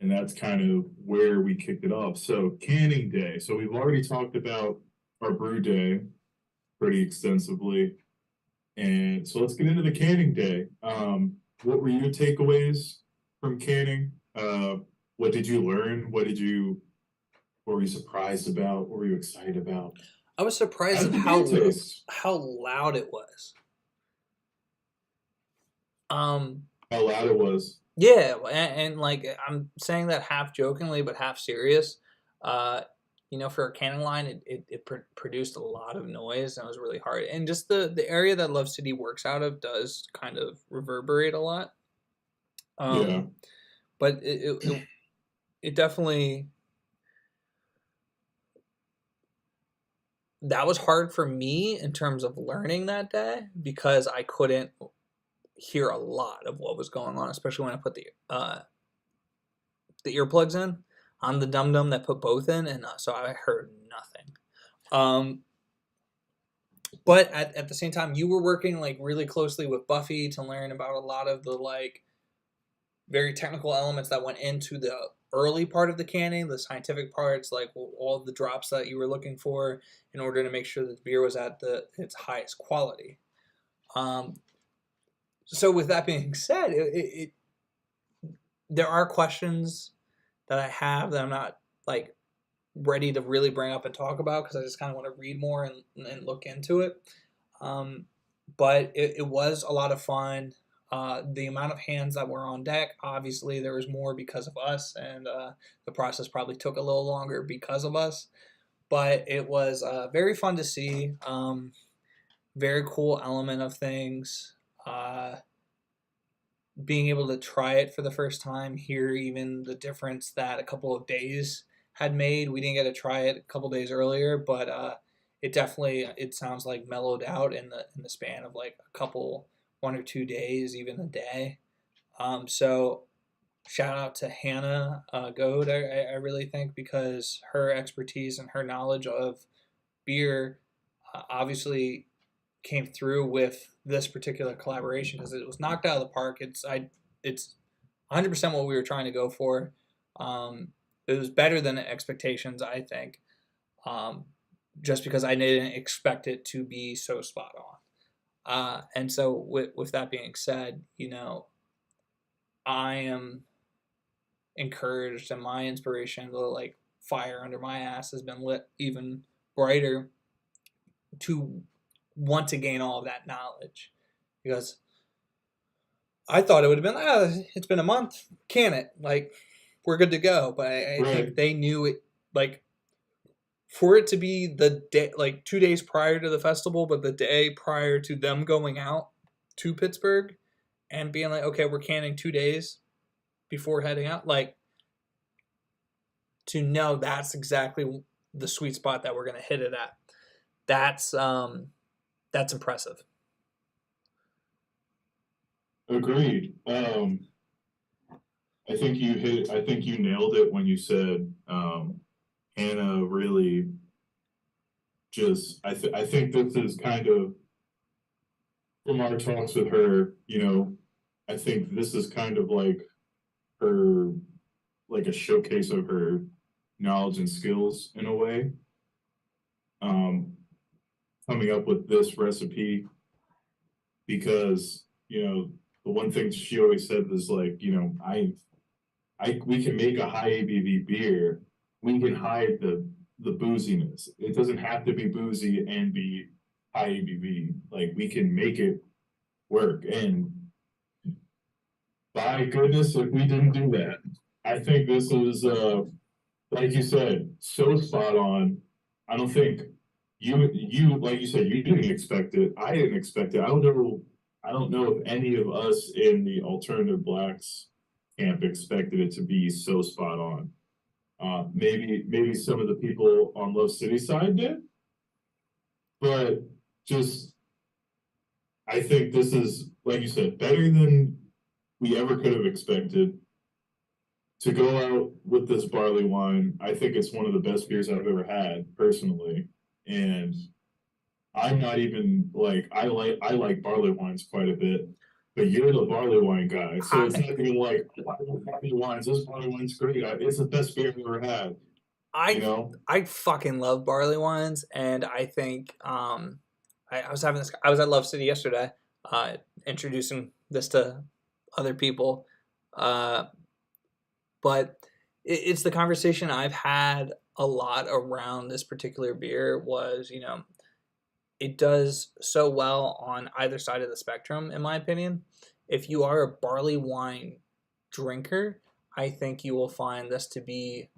Speaker 1: And that's kind of where we kicked it off. So canning day. So we've already talked about our brew day pretty extensively. And so let's get into the canning day. What were your takeaways from canning? What did you learn? What were you surprised about? What were you excited about?
Speaker 2: I was surprised at how loud it was.
Speaker 1: How loud it was.
Speaker 2: Yeah, and like I'm saying that half jokingly but half serious. For a canning line, it produced a lot of noise and it was really hard. And just the area that Love City works out of does kind of reverberate a lot.
Speaker 1: Yeah.
Speaker 2: But it definitely, that was hard for me in terms of learning that day because I couldn't hear a lot of what was going on, especially when I put the earplugs in. I'm the dum-dum that put both in, and so I heard nothing. But at the same time, you were working like really closely with Buffy to learn about a lot of the like very technical elements that went into the early part of the canning, the scientific parts, like all the drops that you were looking for in order to make sure that the beer was at its highest quality. So with that being said, there are questions that I have that I'm not like ready to really bring up and talk about because I just kind of want to read more and look into it. But it was a lot of fun. The amount of hands that were on deck, obviously there was more because of us, and the process probably took a little longer because of us. But it was very fun to see. Very cool element of things. Being able to try it for the first time, hear even the difference that a couple of days had made. We didn't get to try it a couple days earlier, but it sounds like mellowed out in the span of like a couple, 1 or 2 days, even a day. So shout out to Hannah Goad, I really think, because her expertise and her knowledge of beer obviously came through with this particular collaboration because it was knocked out of the park. It's 100% what we were trying to go for. It was better than expectations, I think, just because I didn't expect it to be so spot on. And so with that being said, I am encouraged, and my inspiration, the like fire under my ass, has been lit even brighter to want to gain all of that knowledge, because I thought it would have been, it's been a month, can it? Like, we're good to go. But I think they knew it, like, for it to be the day, like 2 days prior to the festival, but the day prior to them going out to Pittsburgh and being like, okay, we're canning 2 days before heading out, like, to know that's exactly the sweet spot that we're going to hit it at. That's impressive.
Speaker 1: Agreed. I think you nailed it when you said Hannah really just, I think this is kind of, from our talks with her, I think this is kind of like her, like a showcase of her knowledge and skills in a way. Coming up with this recipe, because, the one thing she always said was like, we can make a high ABV beer. We can hide the booziness. It doesn't have to be boozy and be high ABV. Like, we can make it work. And by goodness, if we didn't do that, I think this is, like you said, so spot on. I don't think like you said, you didn't expect it. I didn't expect it. I don't know if any of us in the alternative blacks camp expected it to be so spot on. Maybe some of the people on Love City side did, but just I think this is, like you said, better than we ever could have expected. To go out with this barley wine, I think it's one of the best beers I've ever had personally. And I'm not even like I like barley wines quite a bit, but you're the barley wine guy, so it's not even like barley wines. This barley wine's great. It's the best beer I've ever had.
Speaker 2: I fucking love barley wines, and I think I was at Love City yesterday, introducing this to other people, but it's the conversation I've had a lot around this particular beer. Was it does so well on either side of the spectrum, in my opinion. If you are a barley wine drinker, I think you will find this to be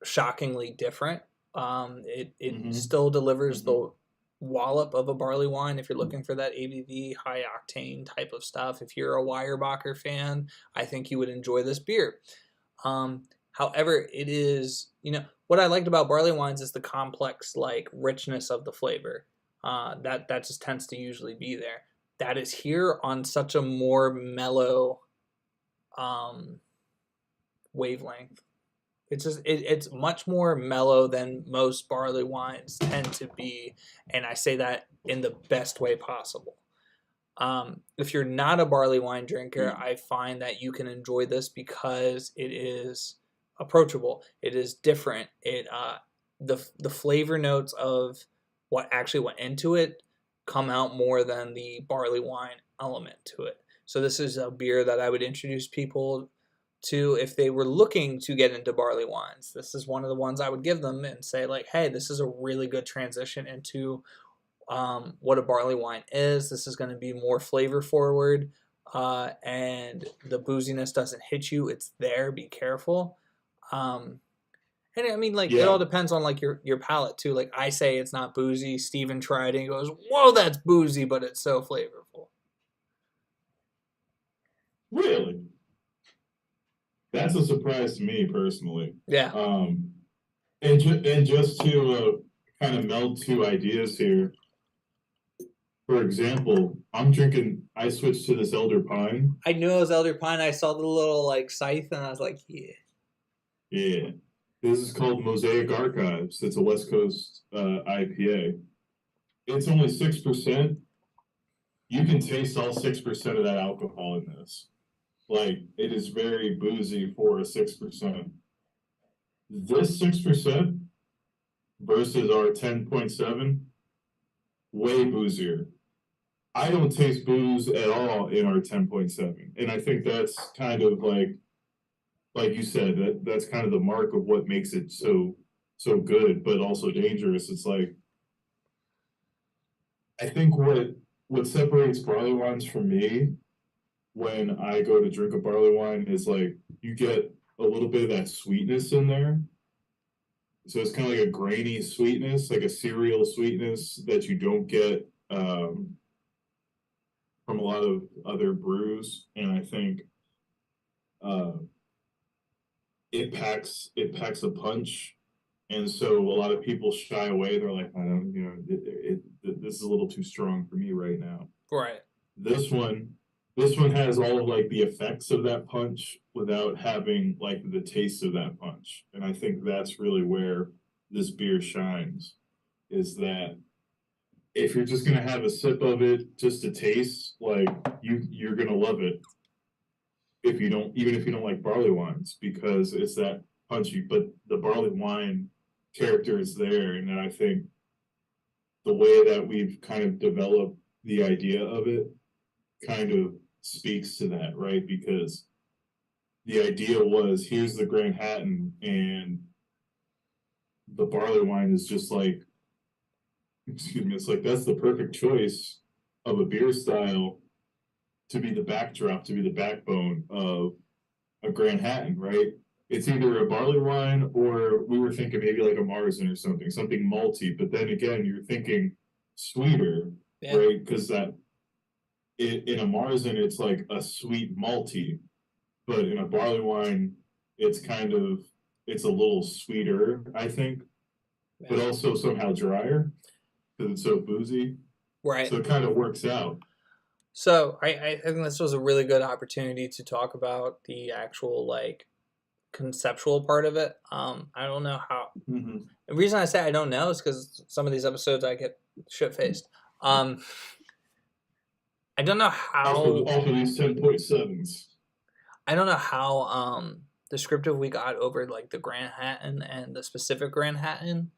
Speaker 2: shockingly different. It still delivers the wallop of a barley wine if you're looking for that ABV, high octane type of stuff. If you're a Weyerbacher fan, I think you would enjoy this beer. However, it is, what I liked about barley wines is the complex, like, richness of the flavor. That just tends to usually be there. That is here on such a more mellow wavelength. It's much more mellow than most barley wines tend to be, and I say that in the best way possible. If you're not a barley wine drinker, I find that you can enjoy this because it is approachable. It is different. The flavor notes of what actually went into it come out more than the barley wine element to it. So this is a beer that I would introduce people to if they were looking to get into barley wines. This is one of the ones I would give them and say, like, hey, this is a really good transition into what a barley wine is. This is going to be more flavor forward, and the booziness doesn't hit you. It's there. Be careful. And I mean, like, it all depends on, like, your palate too. Like, I say it's not boozy. Steven tried it and goes, whoa, that's boozy, but it's so flavorful.
Speaker 1: Really? That's a surprise to me personally.
Speaker 2: Yeah.
Speaker 1: And just to kind of meld two ideas here. For example, I switched to this Elder Pine.
Speaker 2: I knew it was Elder Pine. I saw the little, like, scythe, and I was like, yeah.
Speaker 1: Yeah. This is called Mosaic Archives. It's a West Coast IPA. It's only 6%. You can taste all 6% of that alcohol in this. Like, it is very boozy for a 6%. This 6% versus our 10.7, way boozier. I don't taste booze at all in our 10.7. And I think that's kind of like you said, that's kind of the mark of what makes it so good, but also dangerous. It's like, I think what separates barley wines from me when I go to drink a barley wine is, like, you get a little bit of that sweetness in there. So it's kind of like a grainy sweetness, like a cereal sweetness that you don't get from a lot of other brews. And I think it packs a punch. And so a lot of people shy away. They're like, I don't, this is a little too strong for me right now.
Speaker 2: Right.
Speaker 1: This one has all of, like, the effects of that punch without having, like, the taste of that punch. And I think that's really where this beer shines, is that if you're just going to have a sip of it just to taste, like, you're going to love it. Even if you don't like barley wines, because it's that punchy, but the barley wine character is there. And I think the way that we've kind of developed the idea of it kind of speaks to that, right? Because the idea was, here's the Grand Hatton, and the barley wine is just like, excuse me, it's like, that's the perfect choice of a beer style to be the backdrop, to be the backbone of a Grand Hatton, right? It's either a barley wine or we were thinking maybe like a Marzen or something malty. But then again, you're thinking sweeter,
Speaker 2: Yeah.
Speaker 1: right? Because in a Marzen, it's like a sweet malty, but in a barley wine, it's a little sweeter, I think, but also somehow drier because it's so boozy.
Speaker 2: Right.
Speaker 1: So it kind of works out.
Speaker 2: So I think this was a really good opportunity to talk about the actual like conceptual part of it. I don't know how.
Speaker 1: Mm-hmm.
Speaker 2: The reason I say I don't know is because some of these episodes I get shit faced. I don't know how.
Speaker 1: Off of these 10.7s.
Speaker 2: I don't know how descriptive we got over like the Grand Hatton and the specific Grand Hatton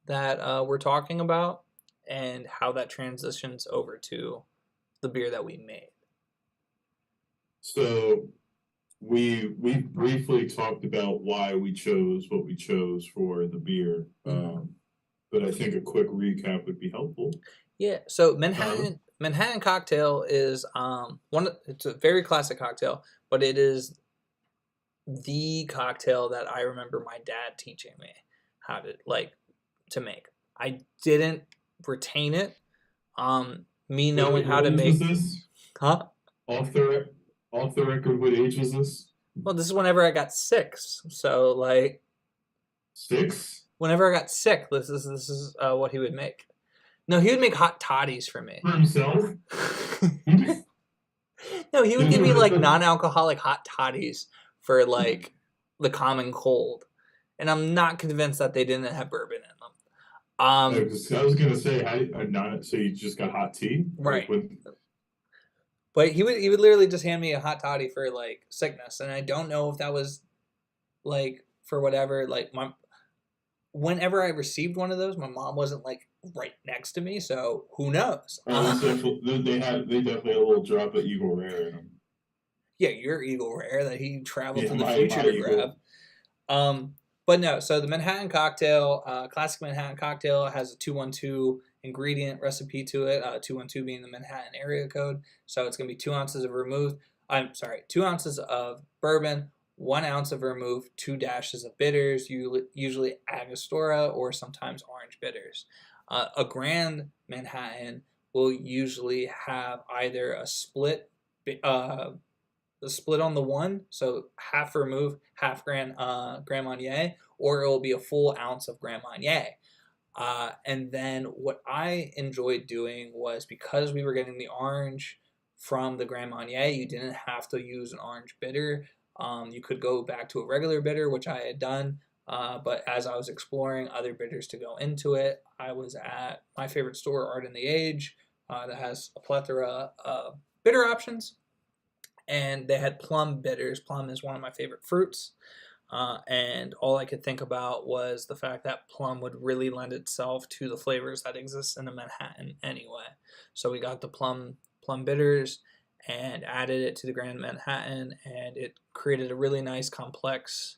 Speaker 2: that we're talking about, and how that transitions over to the beer that we made.
Speaker 1: So we briefly talked about why we chose what we chose for the beer, but I think a quick recap would be helpful.
Speaker 2: Yeah. So Manhattan cocktail is it's a very classic cocktail, but it is the cocktail that I remember my dad teaching me how to make. I didn't retain it. Me knowing how to make.
Speaker 1: What age was this?
Speaker 2: Huh?
Speaker 1: Off the record, what age was this?
Speaker 2: Well, this is whenever I got sick. So like
Speaker 1: 6?
Speaker 2: Whenever I got sick, this is what he would make. No, he would make hot toddies for me.
Speaker 1: For himself?
Speaker 2: No, he would give me like non-alcoholic hot toddies for like the common cold, and I'm not convinced that they didn't have bourbon in them.
Speaker 1: I was gonna say, so you just got hot tea,
Speaker 2: right?
Speaker 1: Like
Speaker 2: but he would literally just hand me a hot toddy for like sickness, and I don't know if that was like for whatever. Like whenever I received one of those, my mom wasn't like right next to me, so who knows?
Speaker 1: They definitely had a little drop of Eagle Rare in them.
Speaker 2: Yeah, your Eagle Rare that he traveled to the future to grab. But no, so the Manhattan cocktail, classic Manhattan cocktail, has a 212 ingredient recipe to it. 212 being the Manhattan area code. So it's going to be 2 ounces of vermouth. 2 ounces of bourbon, 1 ounce of vermouth, 2 dashes of bitters, usually Angostura or sometimes orange bitters. A Grand Manhattan will usually have either a split on the one, so half vermouth, half Grand Marnier, or it will be a full ounce of Grand Marnier. And then what I enjoyed doing was, because we were getting the orange from the Grand Marnier, you didn't have to use an orange bitter. You could go back to a regular bitter, which I had done. But as I was exploring other bitters to go into it, I was at my favorite store, Art in the Age, that has a plethora of bitter options. And they had plum bitters. Plum is one of my favorite fruits. And all I could think about was the fact that plum would really lend itself to the flavors that exist in a Manhattan anyway. So we got the plum bitters and added it to the Grand Manhattan, and it created a really nice complex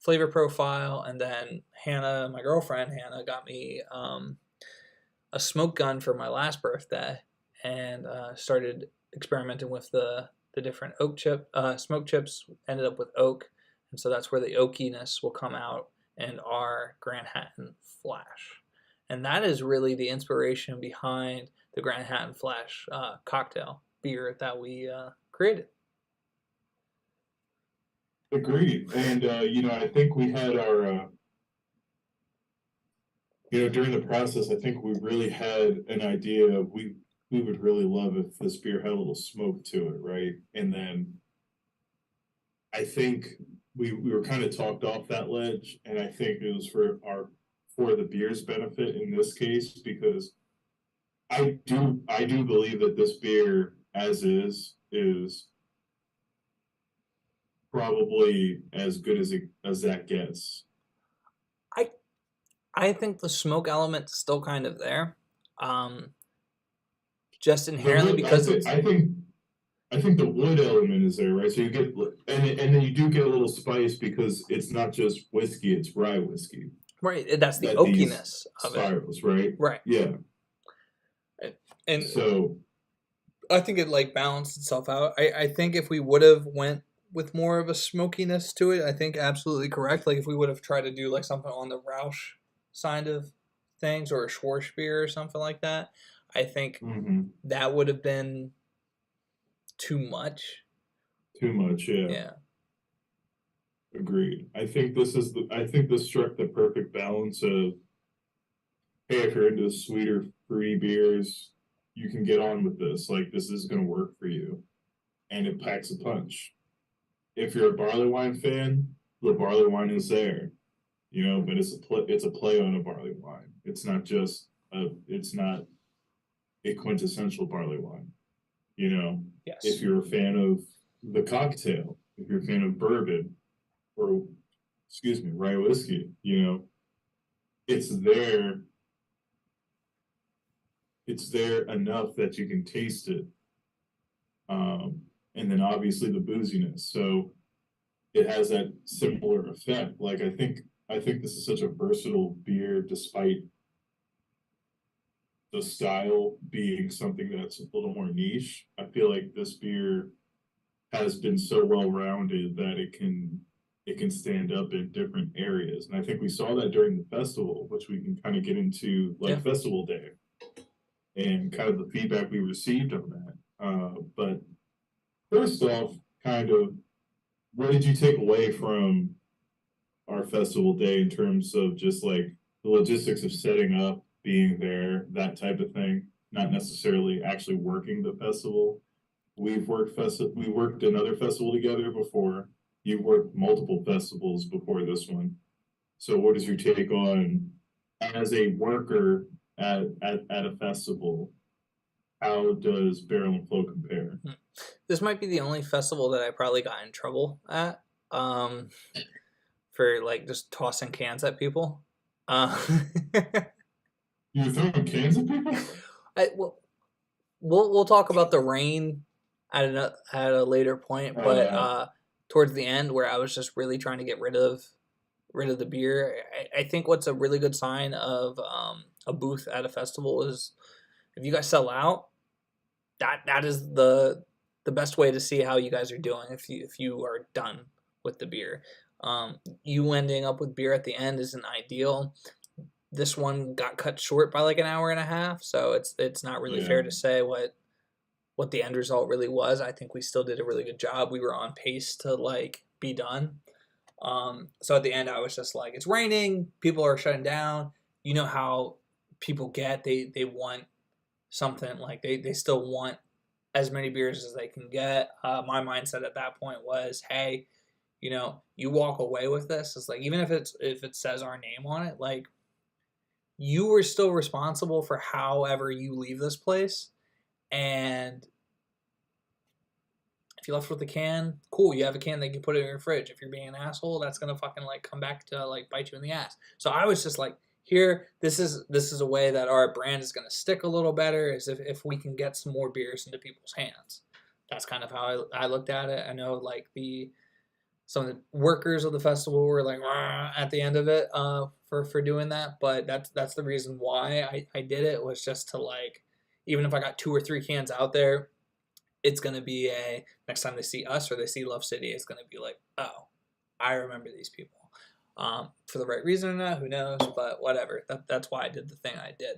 Speaker 2: flavor profile. And then Hannah, my girlfriend Hannah, got me a smoke gun for my last birthday, and started experimenting with the different smoke chips. Ended up with oak, and so that's where the oakiness will come out in our Grand Hatton Flash. And that is really the inspiration behind the Grand Hatton Flash cocktail beer that we created.
Speaker 1: Agreed. And I think we had our during the process, I think we really had an idea of we would really love if this beer had a little smoke to it, right? And then I think we were kind of talked off that ledge, and I think it was for the beer's benefit in this case, because I do believe that this beer as is probably as good as that gets.
Speaker 2: I think the smoke element is still kind of there. Just inherently because
Speaker 1: I think the wood element is there, right? So you get, and then you do get a little spice because it's not just whiskey; it's rye whiskey.
Speaker 2: Right, that's the oakiness of
Speaker 1: spirals, right?
Speaker 2: Right.
Speaker 1: Yeah.
Speaker 2: And
Speaker 1: so
Speaker 2: I think it like balanced itself out. I think if we would have went with more of a smokiness to it, I think absolutely correct. Like if we would have tried to do like something on the Roush side of things or a Schwarzbier or something like that, I think
Speaker 1: Mm-hmm.
Speaker 2: that would have been too much.
Speaker 1: Too much, yeah.
Speaker 2: Yeah.
Speaker 1: Agreed. I think this struck the perfect balance of, hey, if you're into sweeter fruity beers, you can get on with this. Like this is gonna work for you. And it packs a punch. If you're a barley wine fan, the barley wine is there. You know, but it's a play on a barley wine. It's not a quintessential barley wine. You know,
Speaker 2: Yes.
Speaker 1: if you're a fan of the cocktail, if you're a fan of bourbon, or excuse me, rye whiskey, you know, it's there. It's there enough that you can taste it. And then obviously the booziness. So it has that similar effect. Like I think this is such a versatile beer despite the style being something that's a little more niche. I feel like this beer has been so well rounded that it can stand up in different areas. And I think we saw that during the festival, which we can kind of get into like festival day and kind of the feedback we received on that. But first off, kind of what did you take away from our festival day in terms of just like the logistics of setting up, being there, that type of thing, not necessarily actually working the festival? We worked another festival together before. You worked multiple festivals before this one. So what is your take on, as a worker at a festival, how does Barrel and Flow compare?
Speaker 2: This might be the only festival that I probably got in trouble at, for like just tossing cans at people.
Speaker 1: You were throwing cans at people?
Speaker 2: We'll talk about the rain at a later point, but towards the end where I was just really trying to get rid of the beer, I think what's a really good sign of a booth at a festival is if you guys sell out. That is the best way to see how you guys are doing if you are done with the beer. You ending up with beer at the end isn't ideal. This one got cut short by like an hour and a half, so it's not really fair to say what the end result really was. I think we still did a really good job. We were on pace to like be done. So at the end I was just like, it's raining, people are shutting down. You know how people get, they want something, like they still want as many beers as they can get. My mindset at that point was, hey, you know, you walk away with this. It's like, even if it says our name on it, like you were still responsible for however you leave this place. And if you left with a can, cool, you have a can that you can put it in your fridge. If you're being an asshole, that's gonna fucking like come back to like bite you in the ass. So I was just like, here, this is a way that our brand is going to stick a little better, is if we can get some more beers into people's hands. That's kind of how I looked at it. I know like some of the workers of the festival were like at the end of it for doing that, but that's the reason why I did it, was just to like, even if I got 2 or 3 cans out there, it's going to be next time they see us or they see Love City, it's going to be like, oh, I remember these people. For the right reason or not, who knows, but whatever. That's why I did the thing I did.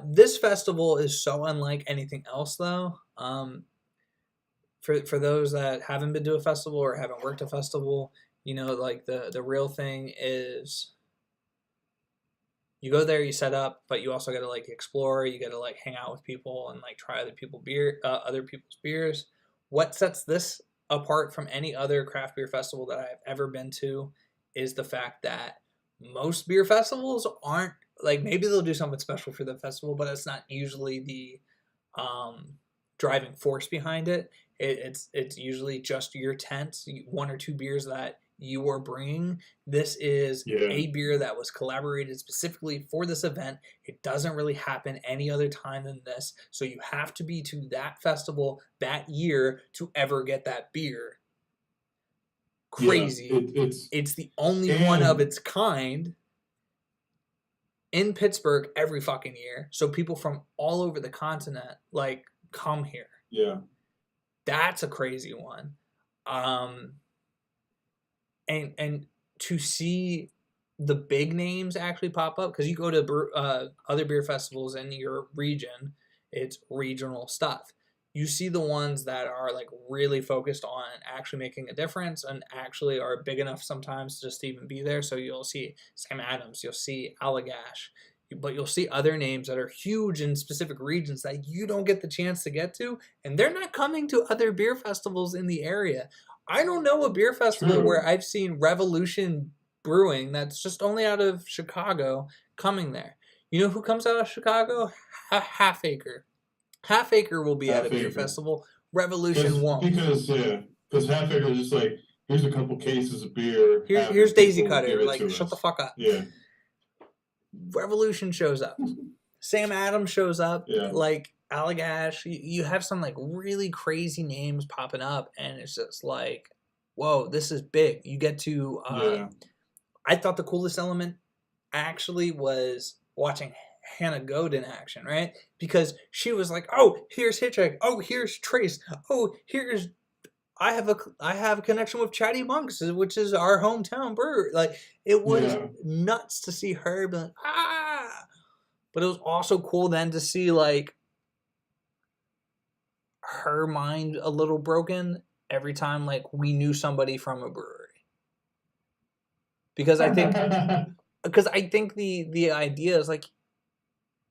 Speaker 2: This festival is so unlike anything else, though. For those that haven't been to a festival or haven't worked a festival, you know, like the real thing is you go there, you set up, but you also got to like explore. You got to like hang out with people and like try other people's beers. What sets this apart from any other craft beer festival that I've ever been to is the fact that most beer festivals aren't like, maybe they'll do something special for the festival, but it's not usually the driving force behind it. It's usually just your tent, 1 or 2 beers that you are bringing. This is a beer that was collaborated specifically for this event. It doesn't really happen any other time than this, so you have to be to that festival that year to ever get that beer. Crazy. Yeah, it's the only one of its kind in Pittsburgh every fucking year. So people from all over the continent like come here.
Speaker 1: Yeah.
Speaker 2: That's a crazy one. And to see the big names actually pop up, because you go to other beer festivals in your region, it's regional stuff. You see the ones that are like really focused on actually making a difference and actually are big enough sometimes just to even be there. So you'll see Sam Adams, you'll see Allagash, but you'll see other names that are huge in specific regions that you don't get the chance to get to, and they're not coming to other beer festivals in the area. I don't know a beer festival
Speaker 1: True.
Speaker 2: where I've seen Revolution Brewing that's just only out of Chicago coming there. You know who comes out of Chicago? Half Acre. Half Acre will be at a beer festival. Revolution won't.
Speaker 1: Because Half Acre is just like, here's a couple cases of beer.
Speaker 2: Here's Daisy Cutter. Like, shut the fuck up.
Speaker 1: Yeah.
Speaker 2: Revolution shows up. Sam Adams shows up.
Speaker 1: Yeah.
Speaker 2: Like Allagash. You have some like really crazy names popping up, and it's just like, whoa, this is big. You get to. I thought the coolest element actually was watching Hannah Gold in action, right? Because she was like, oh, here's Hitchhike. Oh, here's Trace. Oh, here's I have a connection with Chatty Monks, which is our hometown brewer. Like, it was nuts to see her be like, ah! But it was also cool then to see like her mind a little broken every time like we knew somebody from a brewery. Because I think the idea is like,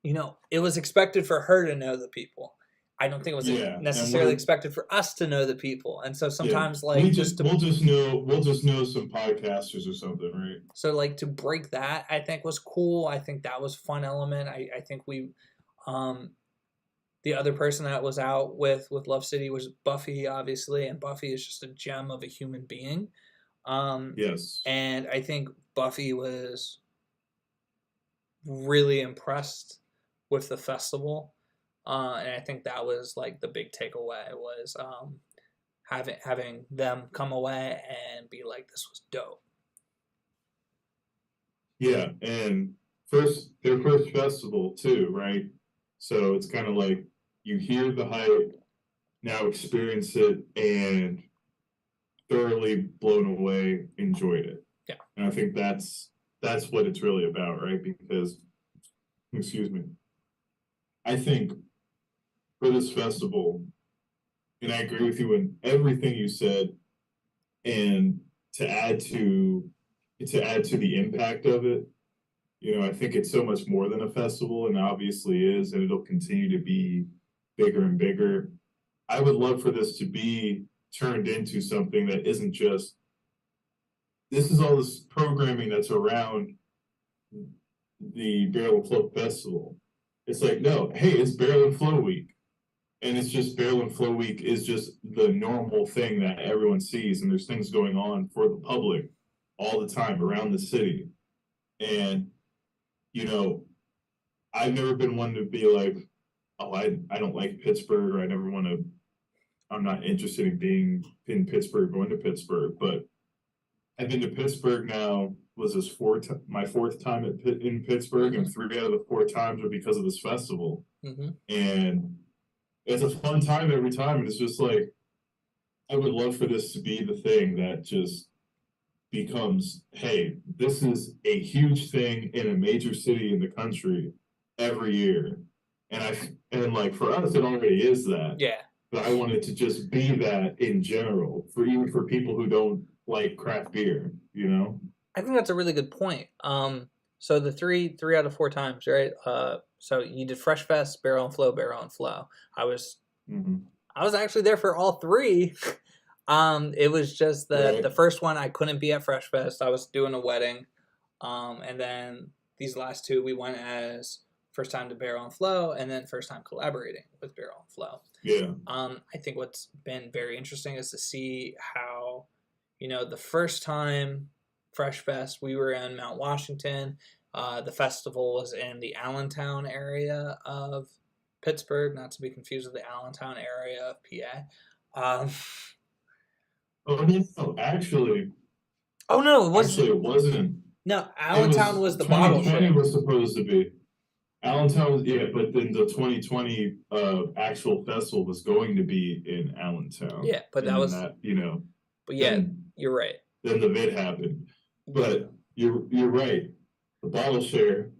Speaker 2: you know, it was expected for her to know the people. I don't think it was necessarily expected for us to know the people. And so sometimes like
Speaker 1: we'll just know some podcasters or something, right?
Speaker 2: So like to break that, I think was cool. I think that was a fun element. I think we the other person that was out with Love City was Buffy, obviously, and Buffy is just a gem of a human being.
Speaker 1: Yes.
Speaker 2: And I think Buffy was really impressed with the festival. And I think that was like the big takeaway was having them come away and be like, this was dope.
Speaker 1: Yeah, and their first festival too, right? So it's kind of like you hear the hype, now experience it, and thoroughly blown away, enjoyed it.
Speaker 2: Yeah.
Speaker 1: And I think that's what it's really about, right? Because, excuse me, I think for this festival, and I agree with you in everything you said, and to add to the impact of it, you know, I think it's so much more than a festival, and obviously is, and it'll continue to be bigger and bigger. I would love for this to be turned into something that isn't just, this is all this programming that's around the Barrel and Flow Festival. It's like, no, hey, it's Barrel and Flow Week. And it's just Barrel and Flow Week is just the normal thing that everyone sees, and there's things going on for the public all the time around the city. And, you know, I've never been one to be like, oh, I don't like Pittsburgh, or I'm not interested in being in Pittsburgh, going to Pittsburgh. But I've been to Pittsburgh now, was this my fourth time in Pittsburgh, and 3 out of the 4 times are because of this festival.
Speaker 2: Mm-hmm.
Speaker 1: And it's a fun time every time, and it's just like, I would love for this to be the thing that just becomes, hey, this is a huge thing in a major city in the country every year. And like for us, it already is that.
Speaker 2: Yeah.
Speaker 1: But I want it to just be that in general, even for people who don't like craft beer, you know?
Speaker 2: I think that's a really good point. So the three out of 4 times, right? So you did Fresh Fest, Barrel and Flow, Barrel and Flow. I was actually there for all 3. It was just the first one I couldn't be at Fresh Fest. I was doing a wedding. And then these last 2 we went as first time to Barrel and Flow, and then first time collaborating with Barrel and Flow.
Speaker 1: Yeah.
Speaker 2: I think what's been very interesting is to see how, you know, the first time Fresh Fest, we were in Mount Washington. The festival was in the Allentown area of Pittsburgh, not to be confused with the Allentown area of PA.
Speaker 1: Oh, no, actually.
Speaker 2: Oh, no, it wasn't.
Speaker 1: Actually, it wasn't.
Speaker 2: No, Allentown was the bottle show.
Speaker 1: 2020 was supposed to be. Allentown was, yeah, but then the 2020 actual festival was going to be in Allentown.
Speaker 2: Yeah, but that
Speaker 1: and
Speaker 2: was.
Speaker 1: that,
Speaker 2: But yeah,
Speaker 1: then
Speaker 2: you're right.
Speaker 1: then the vid happened. But you're right. The bottle share,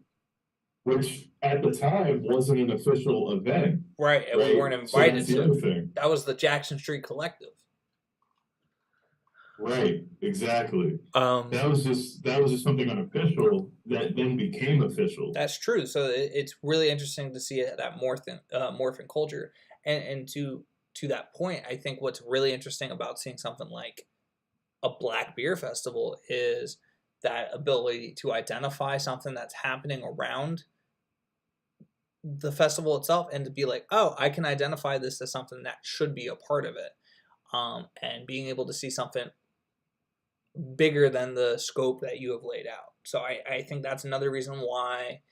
Speaker 1: which at the time wasn't an official event,
Speaker 2: Right, and we
Speaker 1: right?
Speaker 2: weren't
Speaker 1: So
Speaker 2: invited
Speaker 1: that's the
Speaker 2: to.
Speaker 1: other thing.
Speaker 2: That was the Jackson Street Collective.
Speaker 1: Right, exactly.
Speaker 2: Um,
Speaker 1: That was just something unofficial that then became official.
Speaker 2: That's true. So it's really interesting to see that morphin culture, and to that point, I think what's really interesting about seeing something like a black beer festival is that ability to identify something that's happening around the festival itself and to be like, oh, I can identify this as something that should be a part of it, and being able to see something bigger than the scope that you have laid out. So I think that's another reason why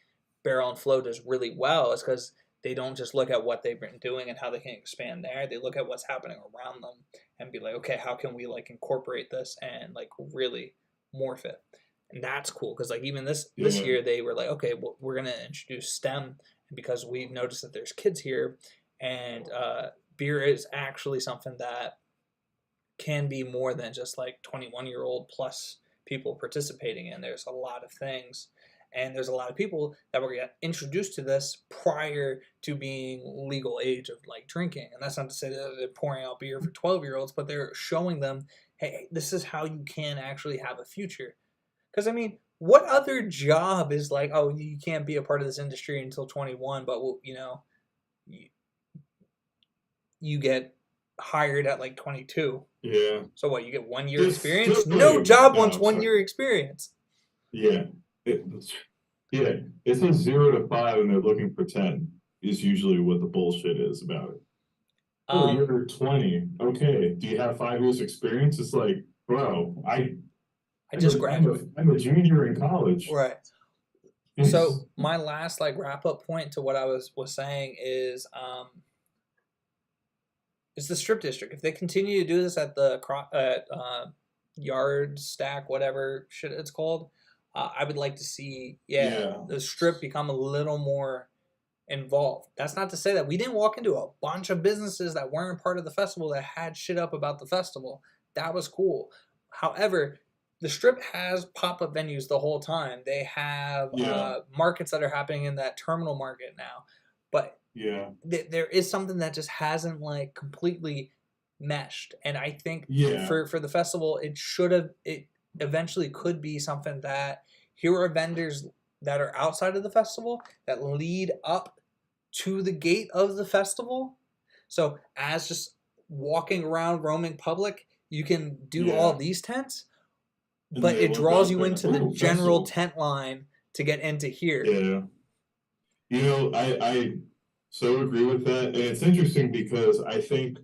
Speaker 2: Barrel and Flow does really well, is because they don't just look at what they've been doing and how they can expand there. They look at what's happening around them and be like, okay, how can we like incorporate this and like really morph it? And that's cool because like even this year they were like, okay, well, we're gonna introduce STEM because we've noticed that there's kids here, and beer is actually something that can be more than just like 21-year-old plus people participating in. There's a lot of things, and there's a lot of people that were introduced to this prior to being legal age of like drinking. And that's not to say that they're pouring out beer for 12-year-olds, but they're showing them, hey, this is how you can actually have a future. Because I mean, what other job is like, oh, you can't be a part of this industry until 21, but you get hired at like 22.
Speaker 1: Yeah.
Speaker 2: So what, you get 1 year experience? No job wants 1 year experience.
Speaker 1: Yeah. It says 0 to 5 and they're looking for 10 is usually what the bullshit is about it. Oh, you're 20. Okay. Do you have 5 years experience? It's like, bro, I just graduated. I'm a junior in college.
Speaker 2: Right. So my last like wrap up point to what I was saying is the strip district. If they continue to do this at the yard stack, whatever shit it's called, I would like to see the strip become a little more involved. That's not to say that we didn't walk into a bunch of businesses that weren't part of the festival that had shit up about the festival. That was cool. However, the strip has pop-up venues the whole time. They have markets that are happening in that terminal market now. But there is something that just hasn't like completely meshed. And I think for the festival, it eventually could be something that here are vendors that are outside of the festival that lead up to the gate of the festival. So as just walking around roaming public, you can do all these tents, but it draws you into the general tent line to get into here.
Speaker 1: Yeah. I so agree with that. And it's interesting because I think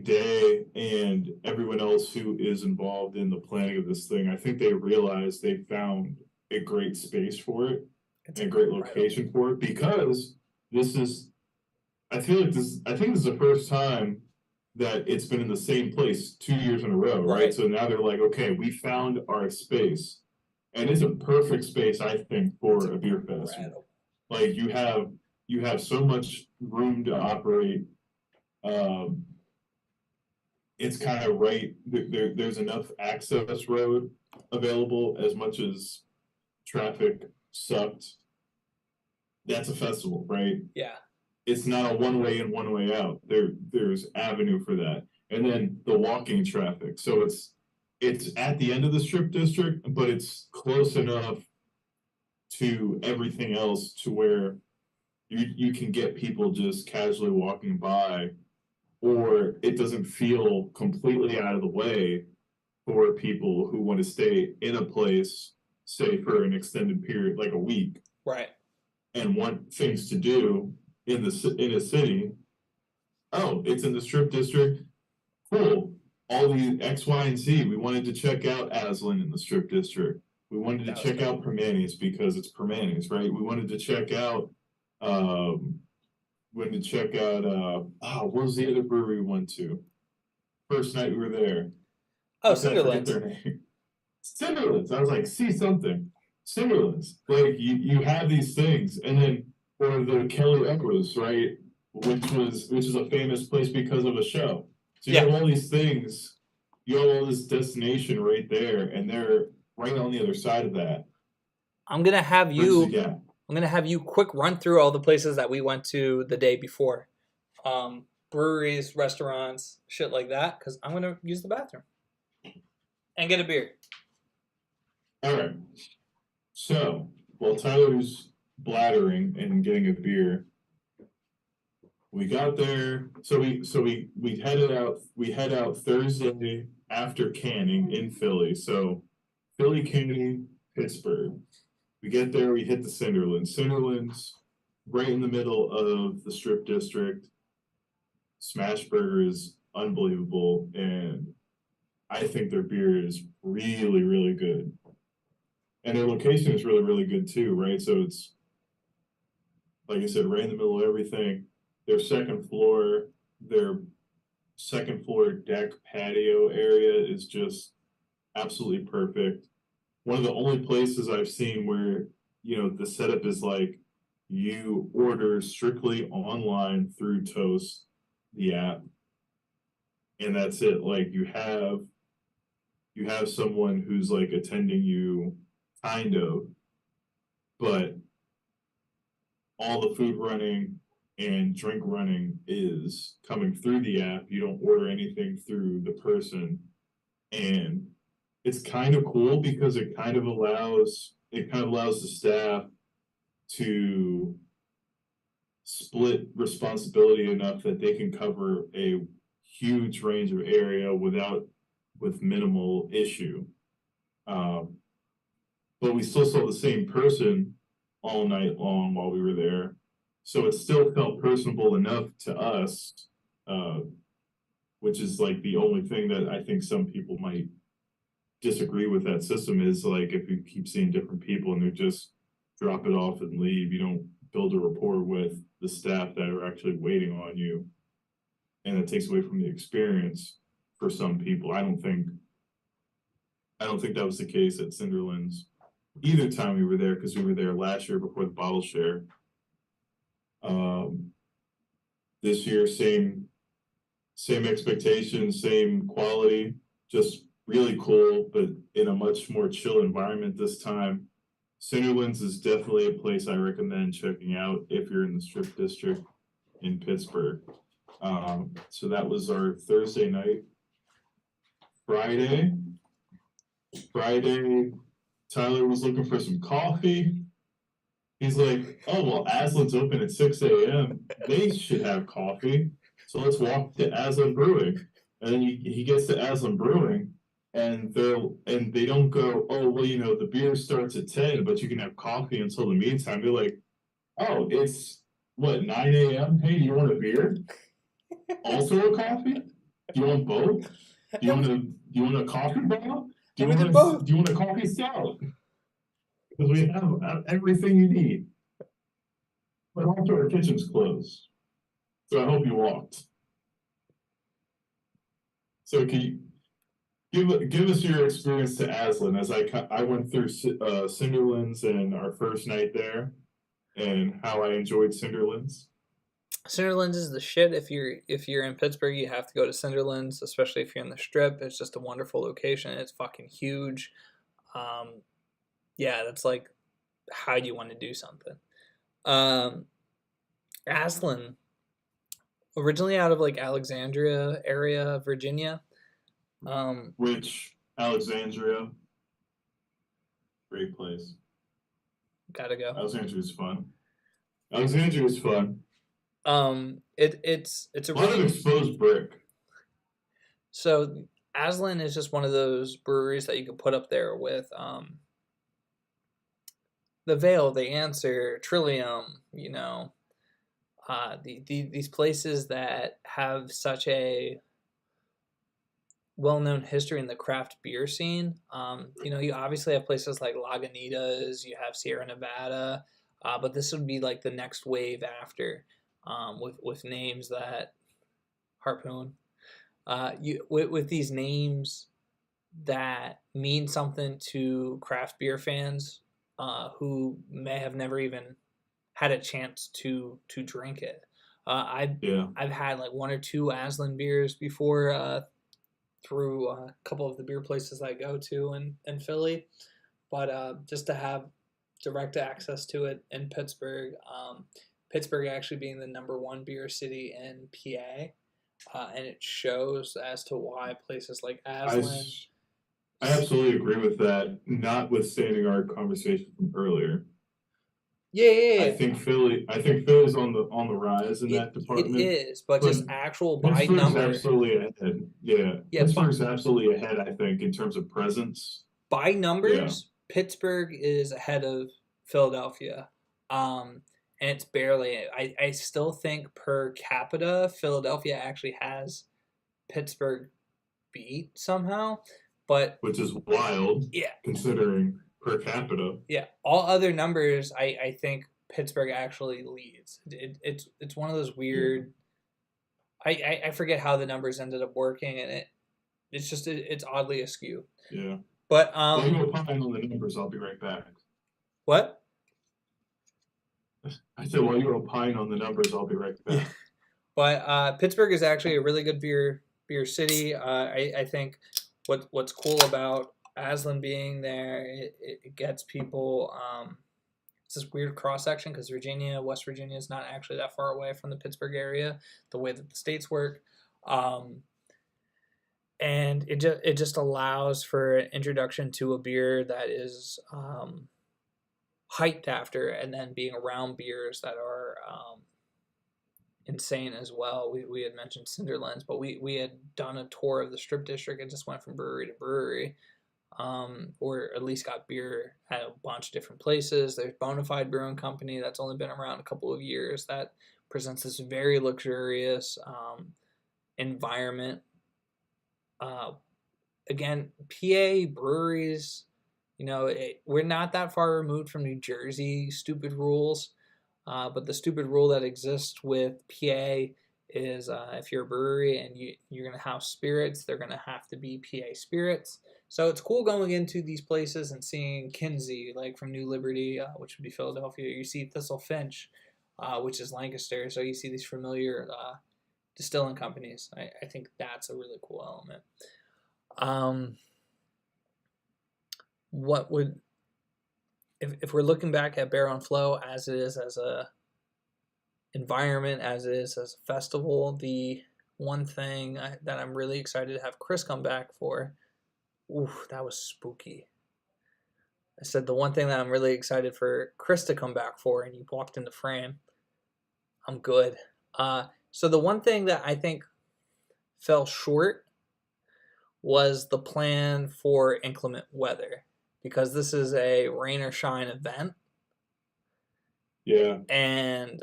Speaker 1: Day and everyone else who is involved in the planning of this thing, I think they realize they found a great space for it and a great location for it, because I think this is the first time that it's been in the same place 2 years in a row, right? So now they're like, okay, we found our space, and it's a perfect space, I think, for a beer festival. Like you have so much room to operate. It's kind of right there's enough access road available as much as traffic sucked. That's a festival, right?
Speaker 2: Yeah.
Speaker 1: It's not a one way in, one way out. There's avenue for that. And then the walking traffic. So it's at the end of the strip district, but it's close enough to everything else to where you can get people just casually walking by, or it doesn't feel completely out of the way for people who want to stay in a place, say for an extended period, like a week.
Speaker 2: Right.
Speaker 1: And want things to do in a city. Oh, it's in the strip district. Cool. All the X, Y, and Z. We wanted to check out Aslan in the strip district. We wanted to check out Permanis because it's Permanis, right? We wanted to check out what was the other brewery we went to? First night we were there.
Speaker 2: Oh, Cinderlands.
Speaker 1: Cinderlands. I was like, see something. Cinderlands. Like you have these things, and then or the Kelly O's, right? Which is a famous place because of a show. So you
Speaker 2: Yeah,
Speaker 1: have all these things, you have all this destination right there, and they're right on the other side of that.
Speaker 2: I'm gonna have
Speaker 1: Bridge the
Speaker 2: you.
Speaker 1: gap.
Speaker 2: I'm gonna have you quick run through all the places that we went to the day before, breweries, restaurants, shit like that. Because I'm gonna use the bathroom and get a beer.
Speaker 1: All right. So while Tyler's blathering and getting a beer, we got there. So we headed out. We head out Thursday after canning in Philly. So Philly, canning, Pittsburgh. We get there. We hit the Cinderlands. Cinderlands, right in the middle of the Strip District. Smash Burger is unbelievable, and I think their beer is really, really good. And their location is really, really good too, right? So it's like I said, right in the middle of everything. Their their second floor deck patio area is just absolutely perfect. One of the only places I've seen where, the setup is like you order strictly online through Toast, the app, and that's it. Like you have someone who's like attending you kind of, but all the food running and drink running is coming through the app. You don't order anything through the person. And it's kind of cool because it kind of allows the staff to split responsibility enough that they can cover a huge range of area with minimal issue. Um, but we still saw the same person all night long while we were there. So it still felt personable enough to us, uh, which is like the only thing that I think some people might disagree with that system is like if you keep seeing different people and they just drop it off and leave, you don't build a rapport with the staff that are actually waiting on you. And it takes away from the experience for some people. I don't think that was the case at Cinderlands either time we were there because we were there last year before the bottle share. Um, this year, same expectations, same quality, just really cool, but in a much more chill environment this time. Cinderlands is definitely a place I recommend checking out if you're in the Strip District in Pittsburgh. So that was our Thursday night. Friday, Tyler was looking for some coffee. He's like, oh, well, Aslan's open at 6 a.m. They should have coffee. So let's walk to Aslan Brewing. And then he gets to Aslan Brewing and they don't go, oh, well, the beer starts at 10, but you can have coffee until the meantime. They're like, oh, it's what, 9 a.m.? Hey, do you want a beer? Also a coffee? Do you want both? Do you want a coffee bottle?
Speaker 2: And we did both.
Speaker 1: Do you want a coffee stout? Because we have everything you need. But also our kitchen's closed. So I hope you walked. So can you give us your experience to Aslan as I went through Cinderlands and our first night there and how I enjoyed Cinderlands?
Speaker 2: Cinderlands is the shit. If you're in Pittsburgh, you have to go to Cinderlands, especially if you're in the Strip. It's just a wonderful location. It's fucking huge. Yeah, that's like how you want to do something. Aslan, originally out of like Alexandria area, Virginia.
Speaker 1: Which Alexandria, great place.
Speaker 2: Gotta go.
Speaker 1: Alexandria is fun. Alexandria is fun.
Speaker 2: It's a
Speaker 1: lot of
Speaker 2: really
Speaker 1: exposed brick.
Speaker 2: So Aslan is just one of those breweries that you could put up there with the Veil, the Answer, Trillium, these places that have such a well-known history in the craft beer scene. You obviously have places like Lagunitas, you have Sierra Nevada, but this would be like the next wave after, with names that Harpoon, with these names that mean something to craft beer fans who may have never even had a chance to drink it.
Speaker 3: Yeah.
Speaker 2: I've had like one or two Aslan beers before through a couple of the beer places I go to in Philly, but just to have direct access to it in Pittsburgh, Pittsburgh actually being the #1 beer city in PA, and it shows as to why places like Aslan.
Speaker 3: I absolutely agree with that, notwithstanding our conversation from earlier.
Speaker 2: Yeah.
Speaker 3: I think Philly's on the rise in that department.
Speaker 2: It is, but just actual by
Speaker 3: Pittsburgh's
Speaker 2: number.
Speaker 3: absolutely ahead. Yeah. Pittsburgh's absolutely ahead, I think, in terms of presence.
Speaker 2: By numbers, Pittsburgh is ahead of Philadelphia. And it's barely. I still think per capita, Philadelphia actually has Pittsburgh beat somehow, but
Speaker 3: which is wild.
Speaker 2: Yeah.
Speaker 3: Considering per capita.
Speaker 2: Yeah, all other numbers, I think Pittsburgh actually leads. It's one of those weird. I forget how the numbers ended up working, and it's oddly askew.
Speaker 3: Yeah.
Speaker 2: But
Speaker 3: while you opine on the numbers, I'll be right back.
Speaker 2: What?
Speaker 3: I said while you opine on the numbers, I'll be right back.
Speaker 2: But Pittsburgh is actually a really good beer city. I think what's cool about Aslan being there, it gets people. It's this weird cross section because West Virginia is not actually that far away from the Pittsburgh area, the way that the states work, and it just allows for an introduction to a beer that is hyped after, and then being around beers that are insane as well. We had mentioned Cinderlands, but we had done a tour of the Strip District and just went from brewery to brewery. Or at least got beer at a bunch of different places. There's Bonafide Brewing Company that's only been around a couple of years that presents this very luxurious environment. Again, PA breweries, we're not that far removed from New Jersey stupid rules, but the stupid rule that exists with PA is if you're a brewery and you're going to house spirits, they're going to have to be PA spirits. So it's cool going into these places and seeing Kinsey, like from New Liberty, which would be Philadelphia. You see Thistle Finch, which is Lancaster. So you see these familiar distilling companies. I think that's a really cool element. What would, if we're looking back at Barrel and Flow as it is as a environment, as it is as a festival, the one thing that I'm really excited to have Chris come back for. Ooh, that was spooky. I said the one thing that I'm really excited for Chris to come back for, and you walked in the frame. I'm good. So the one thing that I think fell short was the plan for inclement weather, because this is a rain or shine event.
Speaker 3: Yeah.
Speaker 2: And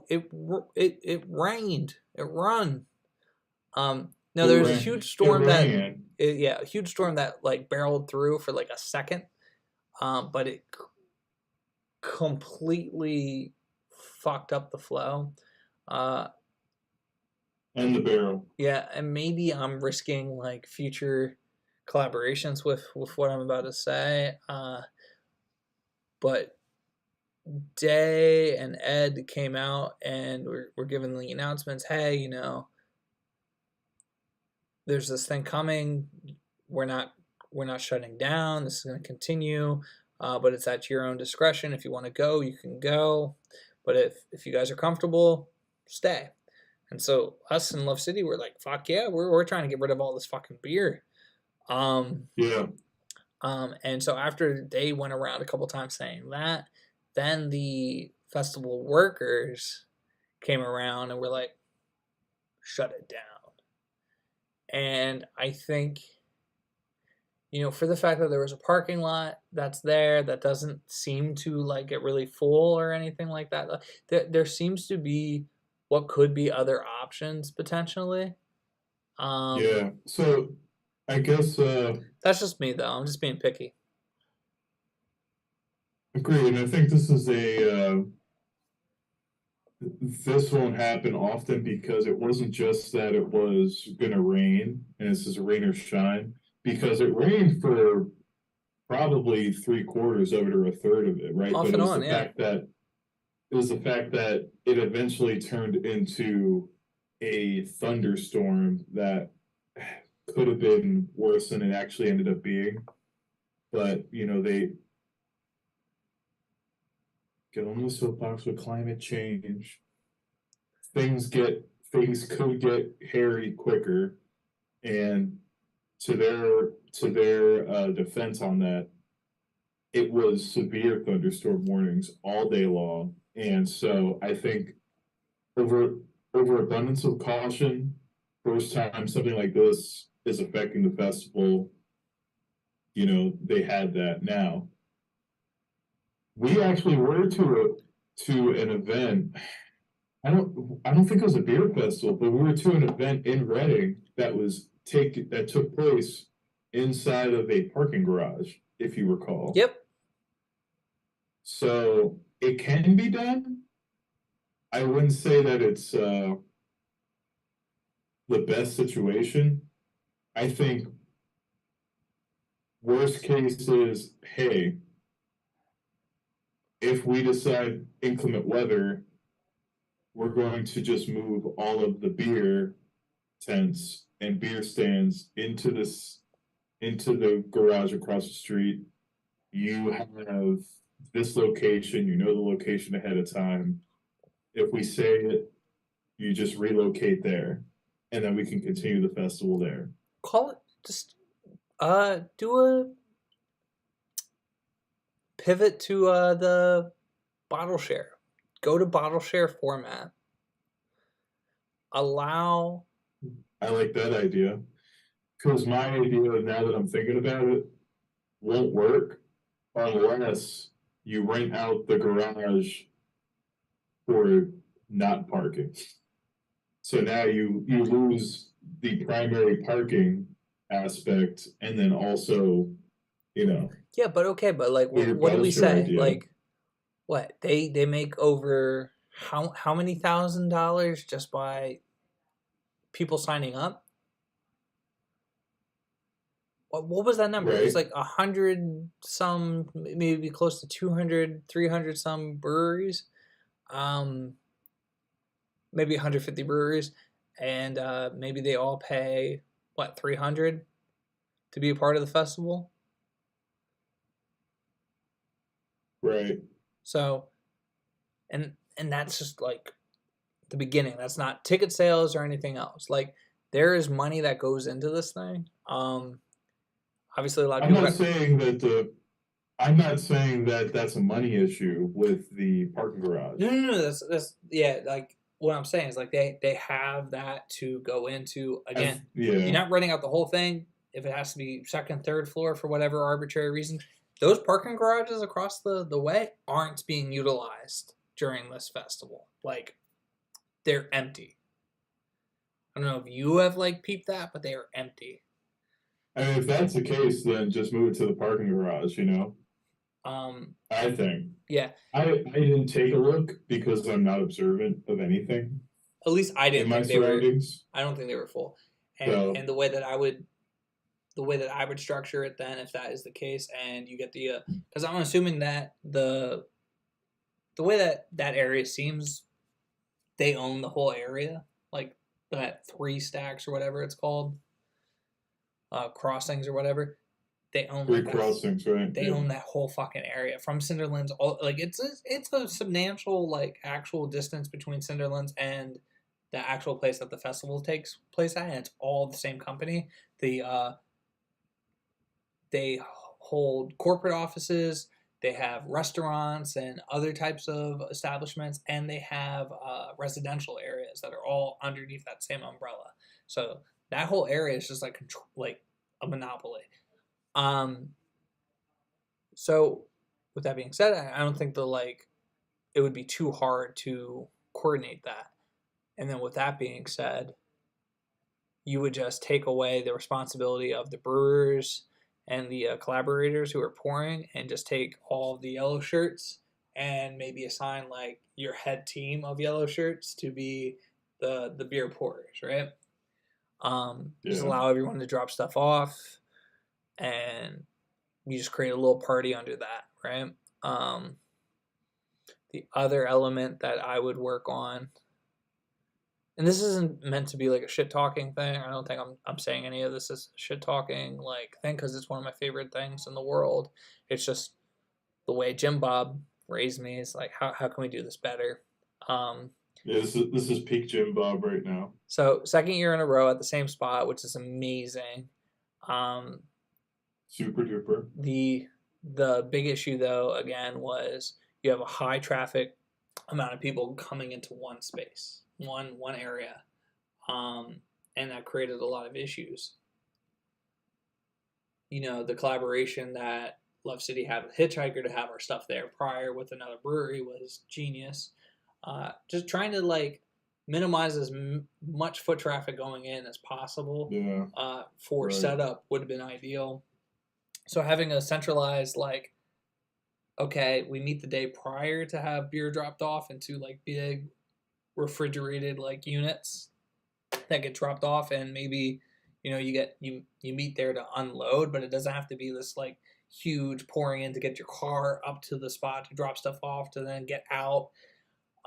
Speaker 2: it rained. It run. No, there was a huge storm a huge storm that like barreled through for like a second, but it completely fucked up the flow.
Speaker 3: And the barrel.
Speaker 2: Yeah, and maybe I'm risking like future collaborations with what I'm about to say, but Day and Ed came out and were giving the announcements. Hey, there's this thing coming. We're not shutting down. This is going to continue, but it's at your own discretion. If you want to go, you can go. But if you guys are comfortable, stay. And so us in Love City, we're like, fuck yeah, we're trying to get rid of all this fucking beer.
Speaker 3: Yeah.
Speaker 2: And so after they went around a couple times saying that, then the festival workers came around and were like, shut it down. And I think, for the fact that there was a parking lot that's there that doesn't seem to like get really full or anything like that, there seems to be what could be other options potentially.
Speaker 3: Yeah. So I guess
Speaker 2: that's just me though. I'm just being picky.
Speaker 3: Agreed. And I think this is this won't happen often because it wasn't just that it was going to rain and this is a rain or shine, because it rained for probably 3/4 of it or a third of it, right?
Speaker 2: Off
Speaker 3: But it
Speaker 2: and
Speaker 3: was
Speaker 2: on,
Speaker 3: the
Speaker 2: yeah.
Speaker 3: fact that it eventually turned into a thunderstorm that could have been worse than it actually ended up being. But they get on the soapbox with climate change. Things could get hairy quicker, and to their defense on that, it was severe thunderstorm warnings all day long, and so I think over overabundance of caution, first time something like this is affecting the festival, they had that. Now we actually were to an event. I don't think it was a beer festival, but we were to an event in Reading that took place inside of a parking garage, if you recall.
Speaker 2: Yep.
Speaker 3: So it can be done. I wouldn't say that it's the best situation. I think worst case is, hey, if we decide inclement weather, we're going to just move all of the beer tents and beer stands into the garage across the street. You have this location, the location ahead of time. If we say it, you just relocate there, and then we can continue the festival there.
Speaker 2: Call it just do a pivot to the bottle share. Go to bottle share format. Allow.
Speaker 3: I like that idea, because my idea, now that I'm thinking about it, won't work unless you rent out the garage for not parking. So now you lose the primary parking aspect, and then also,
Speaker 2: Yeah, but okay, but like,
Speaker 3: your
Speaker 2: what do we
Speaker 3: bottle share
Speaker 2: say?
Speaker 3: idea.
Speaker 2: Like, what they make over how many $1,000 just by people signing up? What was that number? It was
Speaker 3: Right.
Speaker 2: like 100 some, maybe close to 200, 300 some breweries, maybe 150 breweries, and maybe they all pay what, 300 to be a part of the festival.
Speaker 3: Right.
Speaker 2: So, and that's just like the beginning. That's not ticket sales or anything else. Like, there is money that goes into this thing. Obviously a lot of
Speaker 3: I'm
Speaker 2: people
Speaker 3: not saying that that's a money issue with the parking garage.
Speaker 2: no, that's yeah, like what I'm saying is like they have that to go into. Again, you're
Speaker 3: Yeah.
Speaker 2: not renting out the whole thing. If it has to be second, third floor for whatever arbitrary reason, those parking garages across the way aren't being utilized during this festival. Like, they're empty. I don't know if you have like peeped that, but they are empty.
Speaker 3: I mean, if that's the case, then just move it to the parking garage, I think.
Speaker 2: Yeah,
Speaker 3: I didn't take a look because I'm not observant of anything
Speaker 2: at least I
Speaker 3: in
Speaker 2: didn't
Speaker 3: my
Speaker 2: think they were.
Speaker 3: surroundings.
Speaker 2: I don't think they were full. And
Speaker 3: So
Speaker 2: and the way that I would structure it then, if that is the case, and you get the because I'm assuming that the way that area seems, they own the whole area, like that 3 stacks or whatever it's called, crossings or whatever. They own
Speaker 3: three
Speaker 2: like that.
Speaker 3: crossings, right?
Speaker 2: They
Speaker 3: Yeah.
Speaker 2: own that whole fucking area from Cinderlands. All like it's a substantial like actual distance between Cinderlands and the actual place that the festival takes place at, and it's all the same company. They hold corporate offices, they have restaurants and other types of establishments, and they have residential areas that are all underneath that same umbrella. So that whole area is just like like a monopoly. So with that being said, I don't think it would be too hard to coordinate that. And then with that being said, you would just take away the responsibility of the brewers and the collaborators who are pouring, and just take all of the yellow shirts and maybe assign like your head team of yellow shirts to be the beer pourers, right? Just
Speaker 3: Yeah.
Speaker 2: allow everyone to drop stuff off, and you just create a little party under that, right? The other element that I would work on, and this isn't meant to be like a shit talking thing. I don't think I'm saying any of this is shit talking like thing, because it's one of my favorite things in the world. It's just the way Jim Bob raised me. Is like, how can we do this better?
Speaker 3: Yeah, this is peak Jim Bob right now.
Speaker 2: So 2nd year in a row at the same spot, which is amazing.
Speaker 3: Super duper.
Speaker 2: The big issue though, again, was you have a high traffic amount of people coming into one space, one area, and that created a lot of issues. You know, the collaboration that Love City had with Hitchhiker to have our stuff there prior with another brewery was genius. Just trying to like minimize as much foot traffic going in as possible.
Speaker 3: Yeah.
Speaker 2: For setup would have been ideal. So having a centralized, like, okay, we meet the day prior to have beer dropped off into like big refrigerated like units that get dropped off, and maybe, you know, you meet there to unload, but it doesn't have to be this like huge pouring in to get your car up to the spot to drop stuff off to then get out.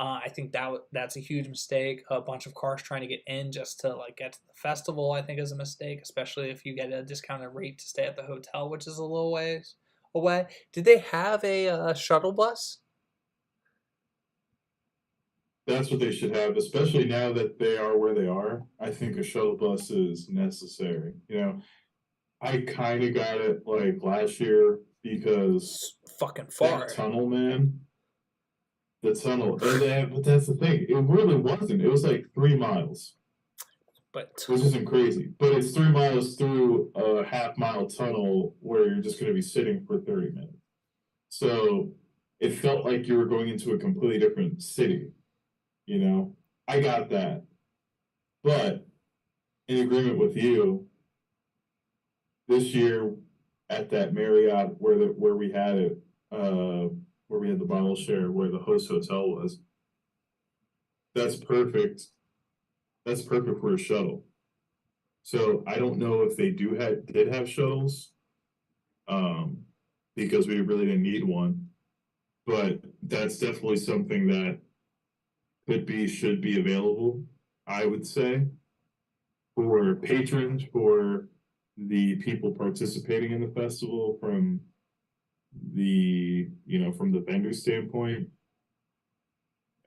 Speaker 2: I think that's a huge mistake. A bunch of cars trying to get in just to like get to the festival, I think, is a mistake, especially if you get a discounted rate to stay at the hotel, which is a little ways away. Did they have a shuttle bus?
Speaker 3: That's what they should have, especially now that they are where they are. I think a shuttle bus is necessary. You know, I kind of got it like last year because
Speaker 2: It's fucking far.
Speaker 3: that tunnel, man. The tunnel, but that's the thing. It really wasn't. It was like 3 miles,
Speaker 2: But
Speaker 3: which isn't crazy. But it's 3 miles through a half-mile tunnel where you're just going to be sitting for 30 minutes. So it felt like you were going into a completely different city. You know, I got that, but in agreement with you, this year at that Marriott where we had it, where we had the bottle share, where the host hotel was. That's perfect. That's perfect for a shuttle. So I don't know if they did have shuttles, because we really didn't need one. But that's definitely something that should be available, I would say, for patrons, for the people participating in the festival, from the vendor standpoint.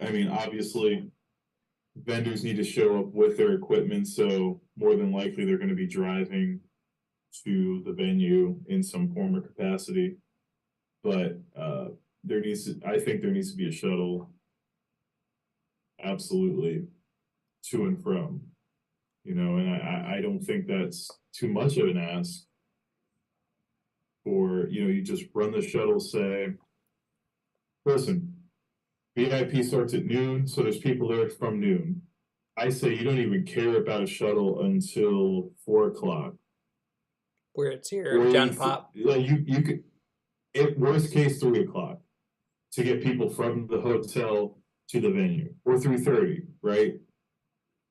Speaker 3: I mean, obviously vendors need to show up with their equipment, so more than likely they're going to be driving to the venue in some form or capacity. But I think there needs to be a shuttle, absolutely, to and from, you know, and I don't think that's too much of an ask. Or, you know, you just run the shuttle, say, listen, VIP starts at noon, so there's people there from noon. I say you don't even care about a shuttle until 4 o'clock.
Speaker 2: where it's here, Gen Pop.
Speaker 3: Like you could, at worst case, 3 o'clock to get people from the hotel to the venue, or 3:30, right?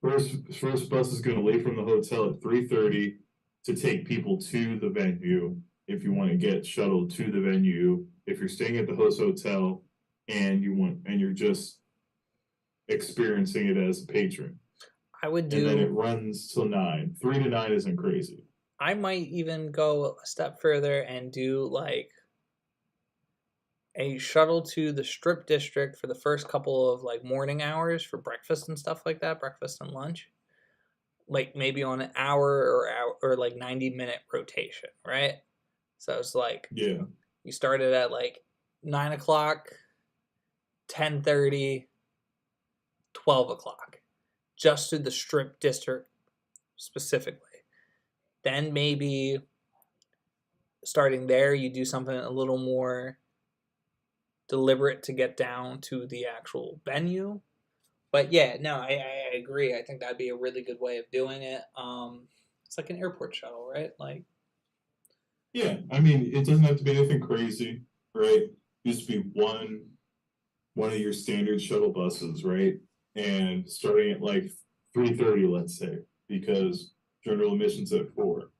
Speaker 3: First bus is going to leave from the hotel at 3:30 to take people to the venue. If you want to get shuttled to the venue, if you're staying at the host hotel and you're just experiencing it as a patron,
Speaker 2: I would
Speaker 3: and then it runs till 9. 3 to 9 isn't crazy.
Speaker 2: I might even go a step further and do like a shuttle to the Strip District for the first couple of like morning hours for breakfast and stuff like that, breakfast and lunch. Like maybe on an hour or like 90-minute rotation, right? So it's like,
Speaker 3: yeah,
Speaker 2: you started at like 9 o'clock, 10:30, 12 o'clock, just to the Strip District specifically. Then maybe starting there, you do something a little more deliberate to get down to the actual venue. But yeah, no, I agree. I think that'd be a really good way of doing it. It's like an airport shuttle, right? Like,
Speaker 3: yeah. I mean, it doesn't have to be anything crazy, right? Just be one of your standard shuttle buses, right? And starting at like 3:30, let's say, because general admissions at 4.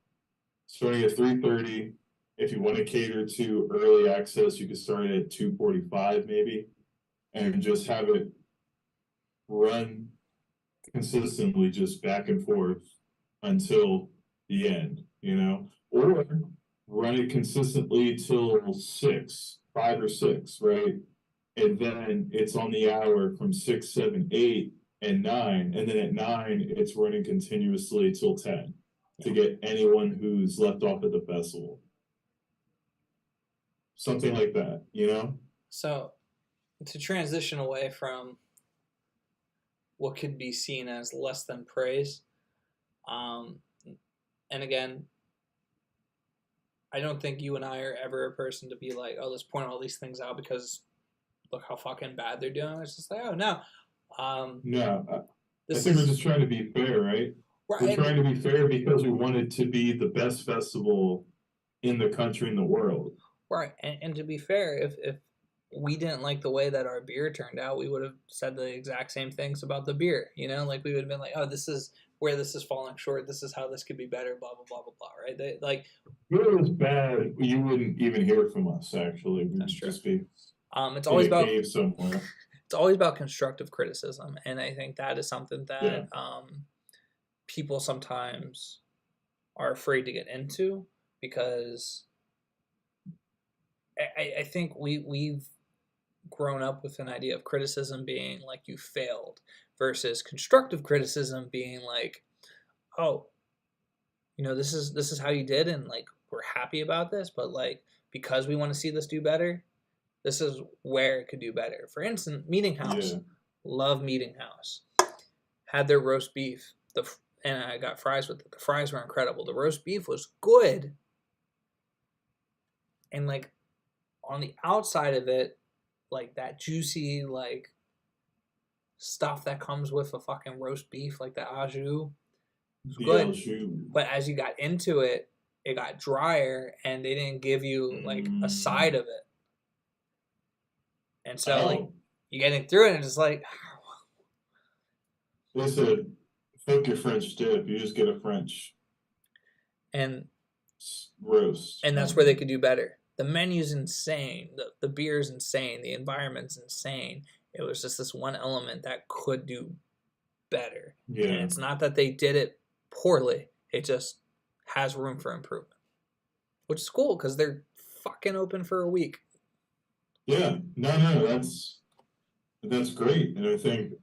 Speaker 3: Starting at 3:30, If you want to cater to early access, you could start at 2:45 maybe, and just have it run consistently, just back and forth until the end, or run it consistently till 5 or 6, right? And then it's on the hour from 6, 7, 8, and 9, and then at 9 it's running continuously till 10 to get anyone who's left off at the festival. Something like that,
Speaker 2: So, to transition away from what could be seen as less than praise, and again, I don't think you and I are ever a person to be like, oh, let's point all these things out because look how fucking bad they're doing. It's just like, oh, no.
Speaker 3: No, I think we're just trying to be fair, right? We're trying to be fair because we want it to be the best festival in the country and the world.
Speaker 2: Right, and to be fair, if we didn't like the way that our beer turned out, we would have said the exact same things about the beer. Like we would have been like, oh, this is where this is falling short. This is how this could be better. Blah blah blah blah blah. Right? If
Speaker 3: it was bad, you wouldn't even hear from us. Actually,
Speaker 2: that's true.
Speaker 3: Just be
Speaker 2: it's always about
Speaker 3: cave somewhere.
Speaker 2: It's always about constructive criticism, and I think that is something that people sometimes are afraid to get into because I think we've grown up with an idea of criticism being like you failed versus constructive criticism being like, oh, this is how you did, and like we're happy about this, but like because we want to see this do better, this is where it could do better. For instance, Meeting House. Love Meeting House. Had their roast beef, and I got fries with it. The fries were incredible. The roast beef was good, and like on the outside of it, like that juicy like stuff that comes with a fucking roast beef, like the au jus, was good. But as you got into it, it got drier, and they didn't give you like a side of it. And so like you getting through it, and it's like,
Speaker 3: listen, fuck your French dip. You just get a French
Speaker 2: and
Speaker 3: roast,
Speaker 2: and that's where they could do better. The menu's insane. The beer's insane. The environment's insane. It was just this one element that could do better.
Speaker 3: Yeah.
Speaker 2: And it's not that they did it poorly. It just has room for improvement. Which is cool because they're fucking open for a week.
Speaker 3: Yeah. No, that's great. And I think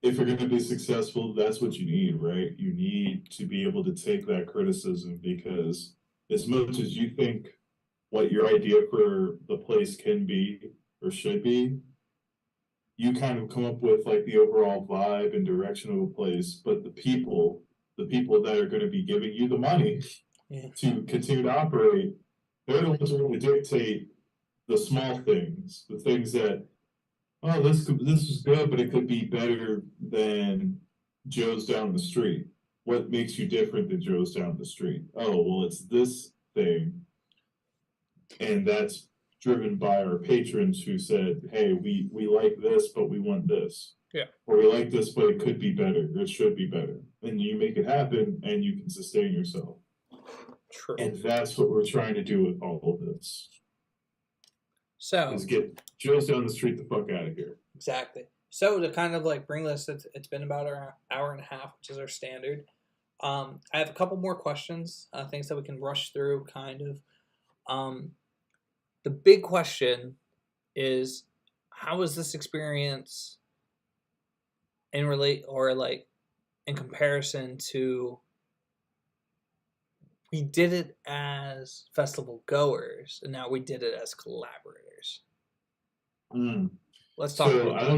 Speaker 3: if you're going to be successful, that's what you need, right? You need to be able to take that criticism because as much as you think what your idea for the place can be or should be, you kind of come up with like the overall vibe and direction of a place, but the people that are going to be giving you the money to continue to operate, they're the ones who are going to dictate the small things, the things that, oh, this is good, but it could be better than Joe's down the street. What makes you different than Joe's down the street? Oh, well, it's this thing. And that's driven by our patrons who said, hey, we like this, but we want this.
Speaker 2: Yeah.
Speaker 3: Or we like this, but it could be better. It should be better. And you make it happen and you can sustain yourself.
Speaker 2: True.
Speaker 3: And that's what we're trying to do with all of this.
Speaker 2: So
Speaker 3: is get Joe's down the street the fuck out of here.
Speaker 2: Exactly. So to kind of like bring this, it's been about an hour and a half, which is our standard. I have a couple more questions, things that we can rush through kind of. The big question is, how was this experience in comparison to, we did it as festival goers and now we did it as collaborators. Let's talk about that.
Speaker 3: I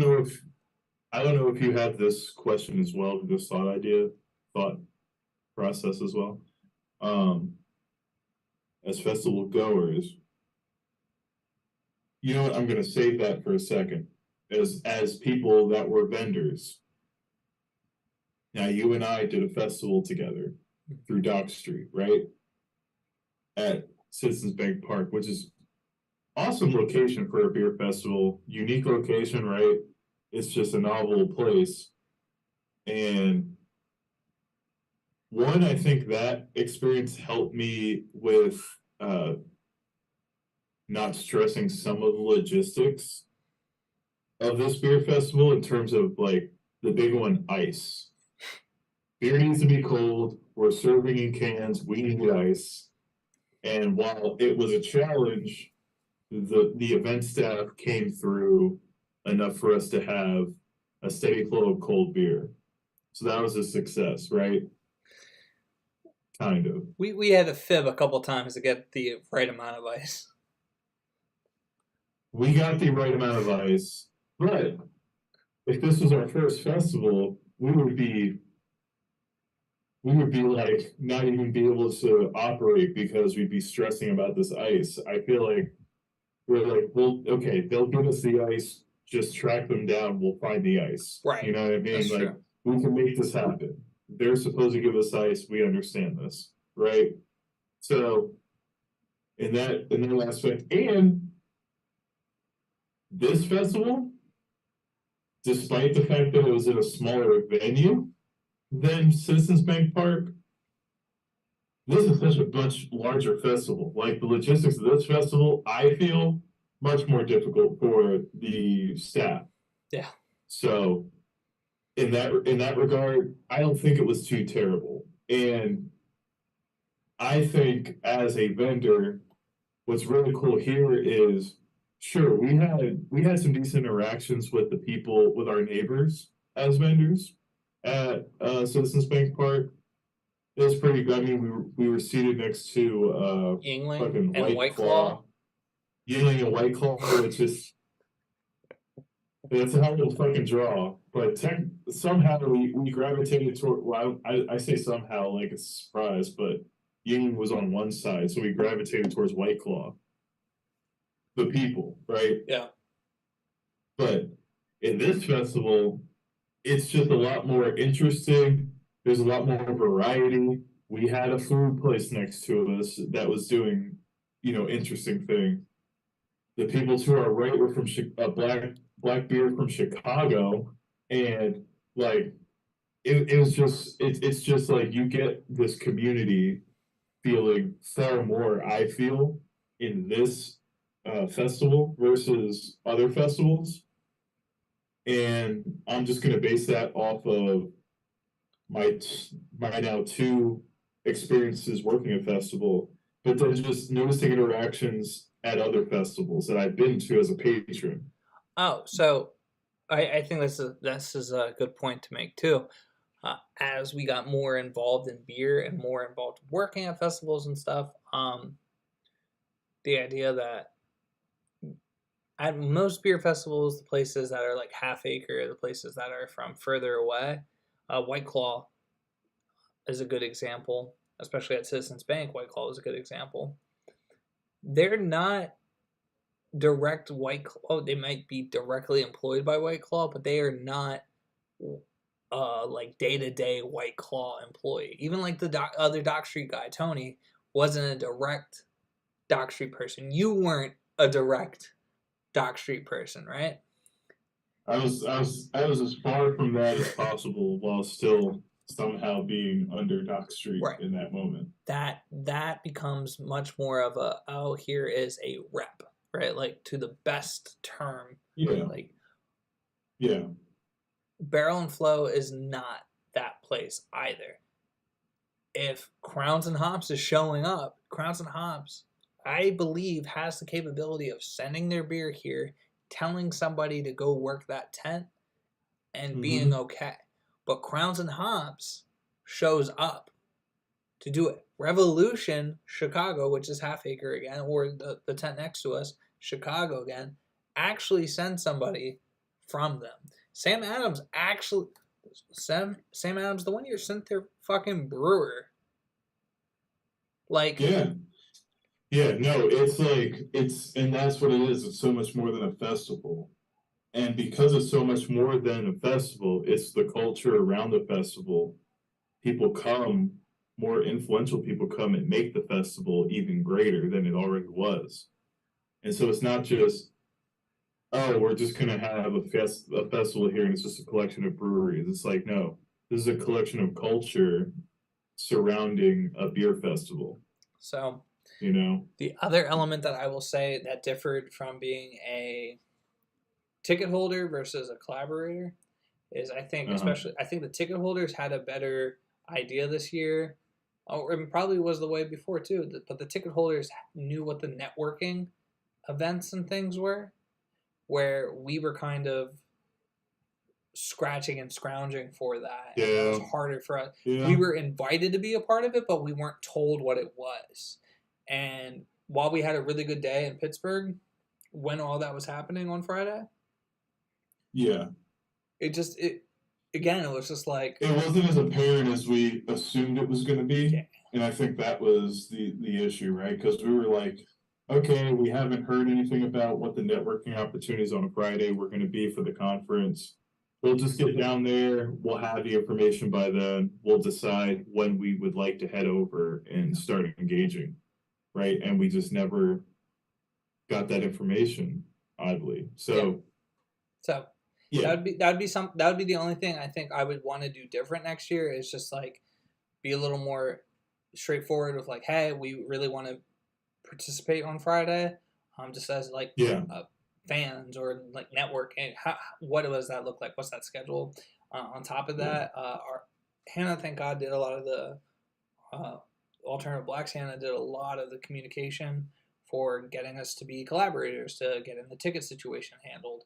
Speaker 3: don't know if you have this question as well, this thought process as well. As festival goers, you know what, I'm gonna save that for a second. As people that were vendors. Now you and I did a festival together through Dock Street, right? At Citizens Bank Park, which is awesome location for a beer festival, unique location, right? It's just a novel place. And one, I think that experience helped me with not stressing some of the logistics of this beer festival in terms of like the big one, ice. Beer needs to be cold. We're serving in cans. We need ice. And while it was a challenge, the event staff came through enough for us to have a steady flow of cold beer. So that was a success, right? Kind of.
Speaker 2: We had to fib a couple times to get the right amount of ice.
Speaker 3: We got the right amount of ice, but if this was our first festival, we would be like not even be able to operate because we'd be stressing about this ice. I feel like we're like, well, okay, they'll give us the ice, just track them down, we'll find the ice.
Speaker 2: Right.
Speaker 3: You know what I mean?
Speaker 2: That's
Speaker 3: like
Speaker 2: true.
Speaker 3: we can make this happen. They're supposed to give us ice, we understand this, right? So in that aspect, and this festival, despite the fact that it was in a smaller venue than Citizens Bank Park, this is such a much larger festival. Like the logistics of this festival, I feel much more difficult for the staff.
Speaker 2: Yeah.
Speaker 3: So in that regard, I don't think it was too terrible. And I think as a vendor, what's really cool here is sure we had some decent interactions with the people, with our neighbors as vendors at Citizens Bank Park. It was pretty good. I mean, we were seated next to
Speaker 2: Yingling
Speaker 3: fucking
Speaker 2: and White Claw.
Speaker 3: Yingling and White Claw, which is it's a hell of a fucking draw. But somehow we gravitated toward. Well, I say somehow like it's a surprise, but Yingling was on one side, so we gravitated towards White Claw. The people, right?
Speaker 2: Yeah.
Speaker 3: But in this festival, it's just a lot more interesting. There's a lot more variety. We had a food place next to us that was doing, interesting things. The people to our right were from black beer from Chicago, and like it was just it's just like you get this community feeling far more. I feel in this festival versus other festivals, and I'm just gonna base that off of my now 2 experiences working a festival, but then just noticing interactions at other festivals that I've been to as a patron.
Speaker 2: Oh, so I think this is a good point to make too. As we got more involved in beer and more involved working at festivals and stuff, the idea that at most beer festivals, the places that are like half acre, the places that are from further away, White Claw is a good example, especially at Citizens Bank. White Claw is a good example. They're not direct White Claw. They might be directly employed by White Claw, but they are not like day-to-day White Claw employee. Even like the other Dock Street guy, Tony, wasn't a direct Dock Street person. You weren't a direct Dock Street person, right?
Speaker 3: I was as far from that as possible while still somehow being under Dock Street
Speaker 2: Right.
Speaker 3: in that moment.
Speaker 2: That becomes much more of a, oh, here is a rep, right? Like to the best term.
Speaker 3: Yeah.
Speaker 2: Like,
Speaker 3: yeah.
Speaker 2: Barrel and Flow is not that place either. If Crowns and Hops is showing up, Crowns and Hops, I believe, has the capability of sending their beer here, telling somebody to go work that tent, and being okay. But Crowns and Hops shows up to do it. Revolution Chicago, which is half acre again, or the tent next to us, Chicago again, actually sent somebody from them. Sam Adams, the one year sent their fucking brewer. Like,
Speaker 3: yeah, no, and that's what it is. It's so much more than a festival. And because it's so much more than a festival, it's the culture around the festival. People come, more influential people come and make the festival even greater than it already was. And so it's not just, oh, we're just going to have a festival here and it's just a collection of breweries. It's like, no, this is a collection of culture surrounding a beer festival.
Speaker 2: So
Speaker 3: you know?
Speaker 2: The other element that I will say that differed from being a ticket holder versus a collaborator is I think I think the ticket holders had a better idea this year. Oh, it probably was the way before too, but the ticket holders knew what the networking events and things were, where we were kind of scratching and scrounging for that. And it was harder for us.
Speaker 3: Yeah.
Speaker 2: We were invited to be a part of it, but we weren't told what it was. And while we had a really good day in Pittsburgh, when all that was happening on Friday,
Speaker 3: yeah,
Speaker 2: it was just like
Speaker 3: it wasn't as apparent as we assumed it was going to be.
Speaker 2: Yeah.
Speaker 3: And I think that was the issue, right? Because we were like, okay, we haven't heard anything about what the networking opportunities on a Friday were going to be for the conference. We'll just get down there. We'll have the information by then. We'll decide when we would like to head over and start engaging, right? And we just never got that information, oddly. So
Speaker 2: yeah. That would be the only thing I think I would want to do different next year is just like be a little more straightforward with like, hey, we really want to participate on Friday, just as like fans or like networking. What does that look like? What's that schedule? On top of that, Hannah, thank God, did a lot of the Alternative Blacks. Hannah did a lot of the communication for getting us to be collaborators, to getting the ticket situation handled.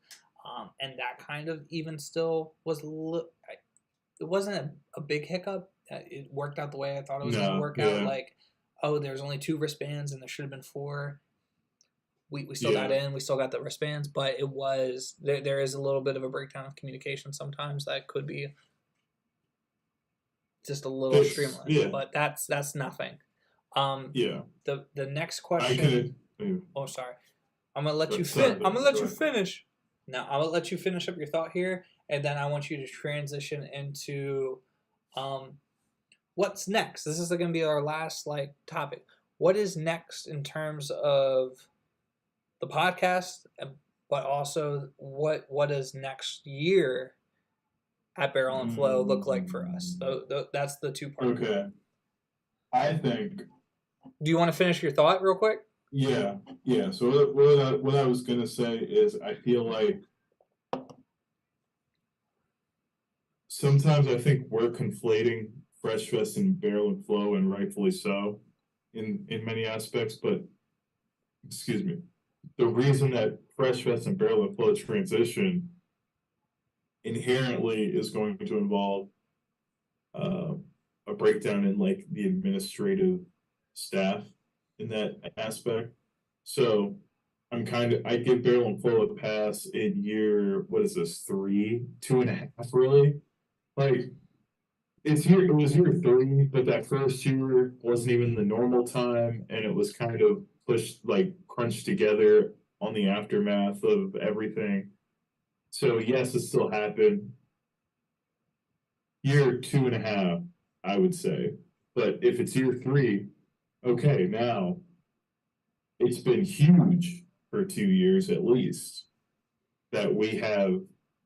Speaker 2: And that kind of even still was, it wasn't a big hiccup. It worked out the way I thought it was going to work out. Like, oh, there's only 2 wristbands and there should have been 4. We still got in. We still got the wristbands, but it was there is a little bit of a breakdown of communication sometimes that could be just a little streamlined. Yeah. But that's nothing. The next question. Oh, sorry. I'm gonna let you finish. Now I'm gonna let you finish up your thought here, and then I want you to transition into what's next. This is going to be our last topic. What is next in terms of the podcast, but also what does next year at Barrel and Flow look like for us? That's the 2 parts.
Speaker 3: Okay. I think.
Speaker 2: Do you want to finish your thought real quick?
Speaker 3: Yeah. So what I was gonna say is I feel like sometimes I think we're conflating Fresh Fest and Barrel and Flow, and rightfully so, in many aspects. But excuse me, the reason that Fresh Fest and Barrel and Flow transition inherently is going to involve a breakdown in the administrative staff in that aspect. So I give Barrel and Flow a pass in year, what is this, 3, 2.5 really? It was year 3, but that first year wasn't even the normal time, and it was kind of pushed, crunched together on the aftermath of everything. So yes, it still happened. Year 2.5, I would say. But if it's year 3, okay, now it's been huge for 2 years at least that we have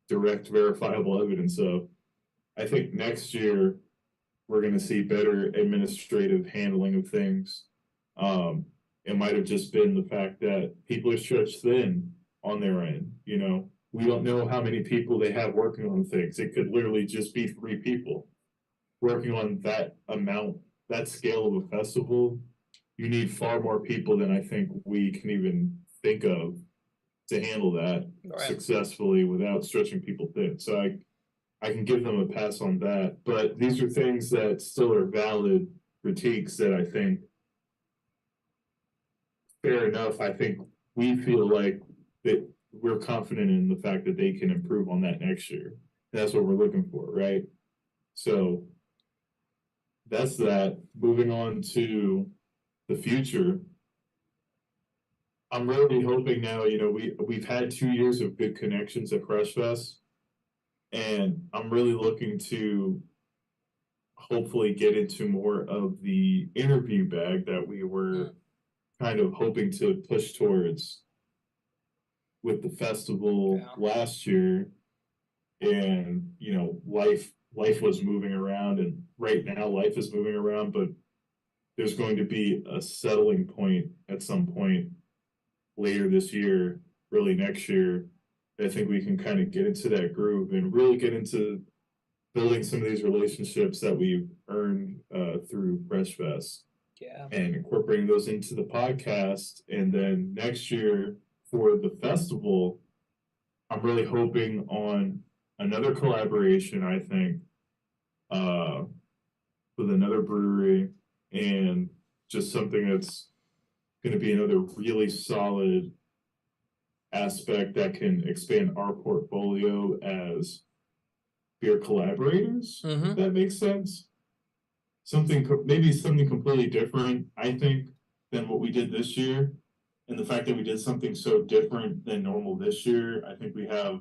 Speaker 3: direct verifiable evidence of. I think next year we're going to see better administrative handling of things. It might have just been the fact that people are stretched thin on their end. We don't know how many people they have working on things. It could literally just be 3 people working on that amount, that scale of a festival. You need far more people than I think we can even think of to handle that successfully without stretching people thin. So I can give them a pass on that, but these are things that still are valid critiques that I think, fair enough, I think we feel like that we're confident in the fact that they can improve on that next year. That's what we're looking for, right? So that's that. Moving on to the future. I'm really hoping now, we've had 2 years of good connections at Fresh Fest. And I'm really looking to hopefully get into more of the interview bag that we were kind of hoping to push towards with the festival last year. And, life was moving around, and right now life is moving around, but there's going to be a settling point at some point later this year, early next year. I think we can kind of get into that groove and really get into building some of these relationships that we've earned through Fresh Fest
Speaker 2: Yeah.
Speaker 3: and incorporating those into the podcast. And then next year for the festival, I'm really hoping on another collaboration, I think, with another brewery, and just something that's going to be another really solid aspect that can expand our portfolio as beer collaborators.
Speaker 2: Mhm.
Speaker 3: If that makes sense. Maybe something completely different, I think, than what we did this year. And the fact that we did something so different than normal this year, I think we have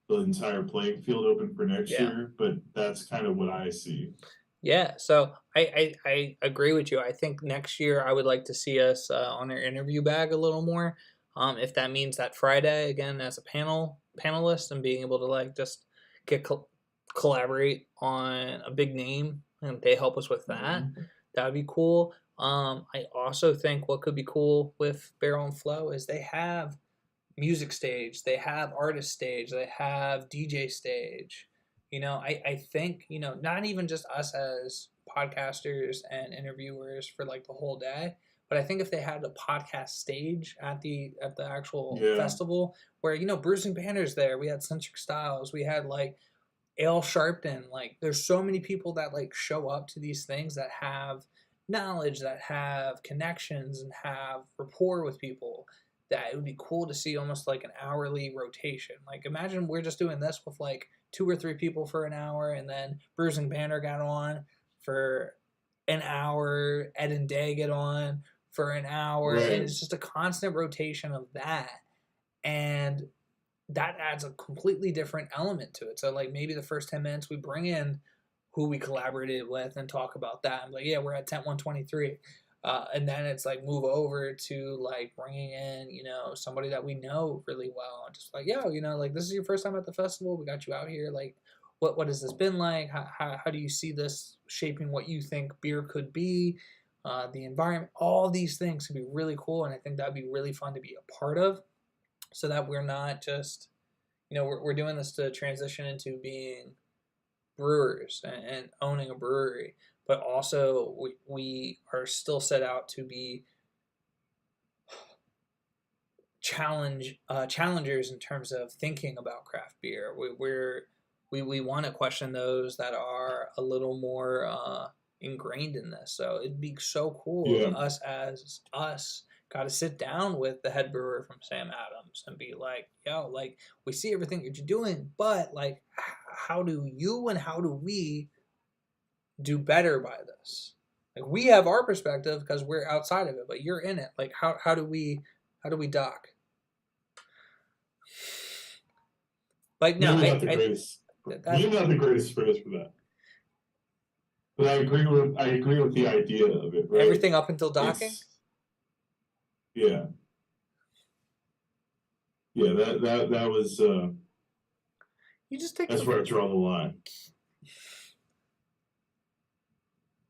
Speaker 3: the entire playing field open for next
Speaker 2: Yeah.
Speaker 3: year, but that's kind of what I see.
Speaker 2: Yeah, so I agree with you. I think next year I would like to see us on our interview bag a little more. If that means that Friday again as a panelist and being able to like just get collaborate on a big name and they help us with that, that would be cool. I also think what could be cool with Barrel and Flow is they have music stage, they have artist stage, they have DJ stage. You know, I think, you know, not even just us as podcasters and interviewers for like the whole day, but I think if they had a podcast stage at the actual festival where, you know, Bruising Banner's there, we had Centric Styles, we had like Ale Sharpton, like there's so many people that like show up to these things that have knowledge, that have connections and have rapport with people, that it would be cool to see almost like an hourly rotation. Like imagine we're just doing this with like 2 or 3 people for an hour, and then Bruising Banner got on for an hour, Ed and Day get on for an hour,
Speaker 3: Right.
Speaker 2: and it's just a constant rotation of that. And that adds a completely different element to it. So like maybe the first 10 minutes we bring in who we collaborated with and talk about that. I'm like, yeah, we're at Tent 123. And then it's like move over to like bringing in, you know, somebody that we know really well, and just like, yo, you know, like this is your first time at the festival. We got you out here. Like, what has this been like? How do you see this shaping what you think beer could be? The environment, all these things could be really cool, and I think that'd be really fun to be a part of, so that we're not just, you know, we're doing this to transition into being brewers and owning a brewery, but also we are still set out to be challengers in terms of thinking about craft beer. We want to question those that are a little more ingrained in this. So it'd be so cool if us as us got to sit down with the head brewer from Sam Adams and be like, yo, like we see everything that you're doing, but like how do you and how do we do better by this? Like we have our perspective because we're outside of it, but you're in it. Like how do we dock? Like no,
Speaker 3: Maybe not the greatest phrase for that. But I agree with the idea of it, right?
Speaker 2: Everything up until docking?
Speaker 3: Yeah. Yeah, that was
Speaker 2: you just take
Speaker 3: that's where I draw the line.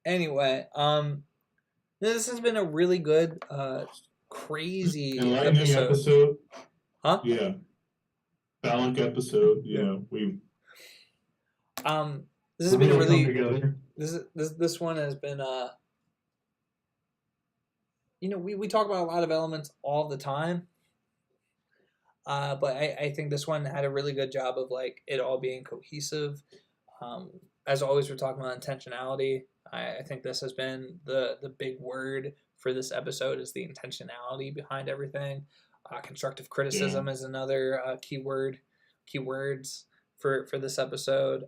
Speaker 2: Anyway, this has been a really good crazy
Speaker 3: enlightening episode.
Speaker 2: Huh?
Speaker 3: Yeah. Phallic episode, you know, we
Speaker 2: this has been a really
Speaker 3: together.
Speaker 2: This one has been you know, we talk about a lot of elements all the time. But I think this one had a really good job of like it all being cohesive. As always, we're talking about intentionality. I think this has been the big word for this episode is the intentionality behind everything. Constructive criticism is another keywords for this episode.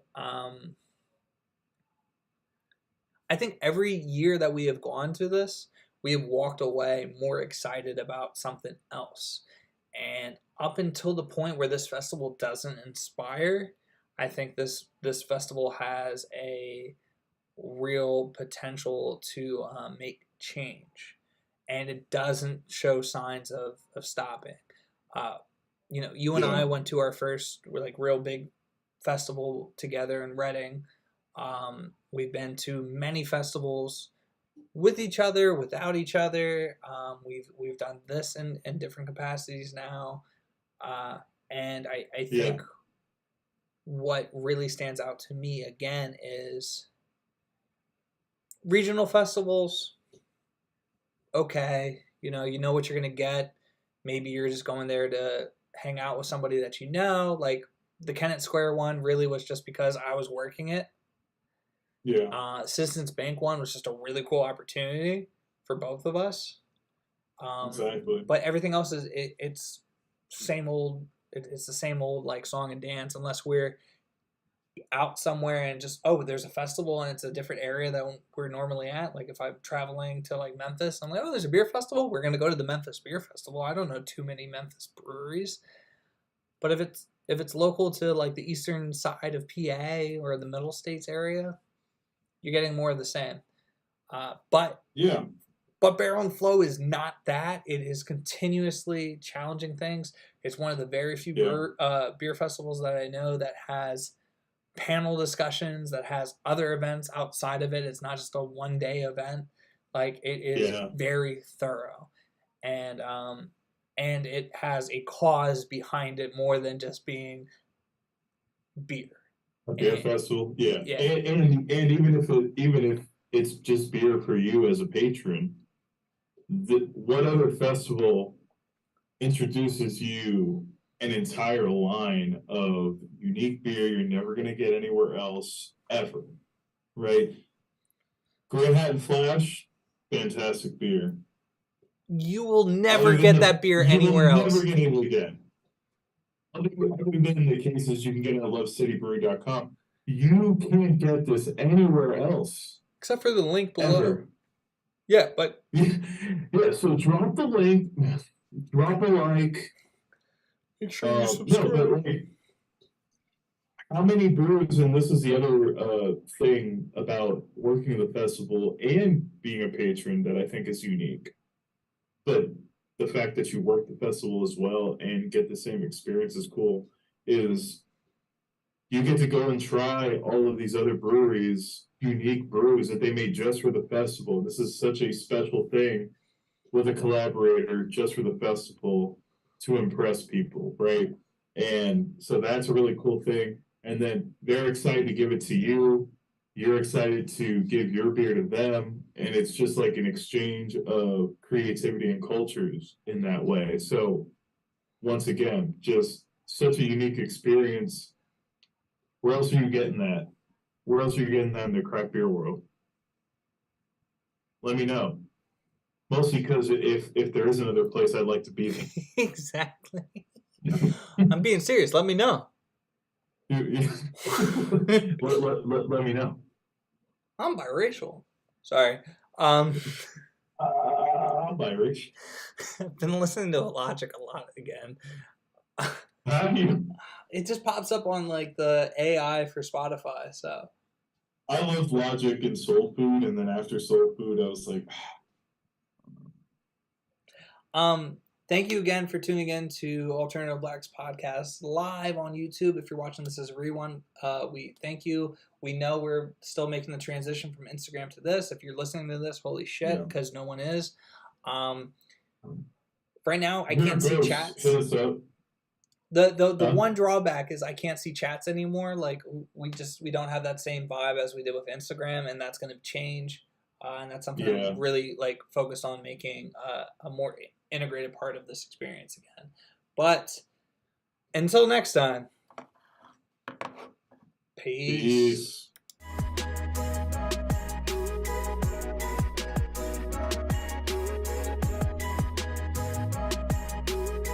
Speaker 2: I think every year that we have gone to this, we have walked away more excited about something else. And up until the point where this festival doesn't inspire, I think this festival has a real potential to make change. And it doesn't show signs of stopping. You know, you and I went to our first real big festival together in Reading. We've been to many festivals with each other, without each other. We've done this in different capacities now, and I think what really stands out to me again is regional festivals. Okay, you know what you're gonna get. Maybe you're just going there to hang out with somebody that you know. Like the Kennett Square one really was just because I was working it.
Speaker 3: Yeah.
Speaker 2: Citizens Bank one was just a really cool opportunity for both of us.
Speaker 3: Exactly.
Speaker 2: But everything else is it's same old. It's the same old like song and dance, unless we're out somewhere and just there's a festival and it's a different area that we're normally at. Like if I'm traveling to like Memphis, I'm like, there's a beer festival. We're gonna go to the Memphis Beer Festival. I don't know too many Memphis breweries, but if it's local to like the eastern side of PA or the Middle States area, you're getting more of the same. But Barrel and Flow is not that. It is continuously challenging things. It's one of the very few beer festivals that I know that has panel discussions, that has other events outside of it. It's not just a one-day event. Like it is very thorough, and it has a cause behind it more than just being beer.
Speaker 3: A beer festival, and even if it's just beer for you as a patron, what other festival introduces you an entire line of unique beer you're never going to get anywhere else ever, right? Great Hat and Flash, fantastic beer.
Speaker 2: You will never get that beer anywhere else.
Speaker 3: Never get it again. Other than the cases you can get at lovecitybrewery.com, you can't get this anywhere else.
Speaker 2: Except for the link below.
Speaker 3: Ever.
Speaker 2: Yeah, but
Speaker 3: so drop the link, drop a like.
Speaker 2: Make sure you subscribe.
Speaker 3: How many brews, and this is the other thing about working the festival and being a patron that I think is unique. But the fact that you work the festival as well and get the same experience is cool, is you get to go and try all of these other breweries, unique brews that they made just for the festival. This is such a special thing with a collaborator just for the festival to impress people, right? And so that's a really cool thing. And then they're excited to give it to you. You're excited to give your beer to them. And it's just like an exchange of creativity and cultures in that way. So once again, just such a unique experience. Where else are you getting that? Where else are you getting that in the craft beer world? Let me know. Mostly because if there is another place, I'd like to be there.
Speaker 2: Exactly. I'm being serious. Let me know.
Speaker 3: let me know.
Speaker 2: I'm biracial. Sorry.
Speaker 3: I'm Irish.
Speaker 2: I've been listening to Logic a lot again.
Speaker 3: Have you?
Speaker 2: It just pops up on like the AI for Spotify. So
Speaker 3: I loved Logic and Soul Food, and then after Soul Food, I was like,
Speaker 2: thank you again for tuning in to Alternative Blacks podcast live on YouTube. If you're watching this as a rerun, we thank you. We know we're still making the transition from Instagram to this. If you're listening to this, holy shit, because no one is. Right now, I can't see chats.
Speaker 3: Hit us up.
Speaker 2: The one drawback is I can't see chats anymore. Like we don't have that same vibe as we did with Instagram, and that's going to change. And that's something I'm really like focused on making a more integrated part of this experience again. But until next time, peace.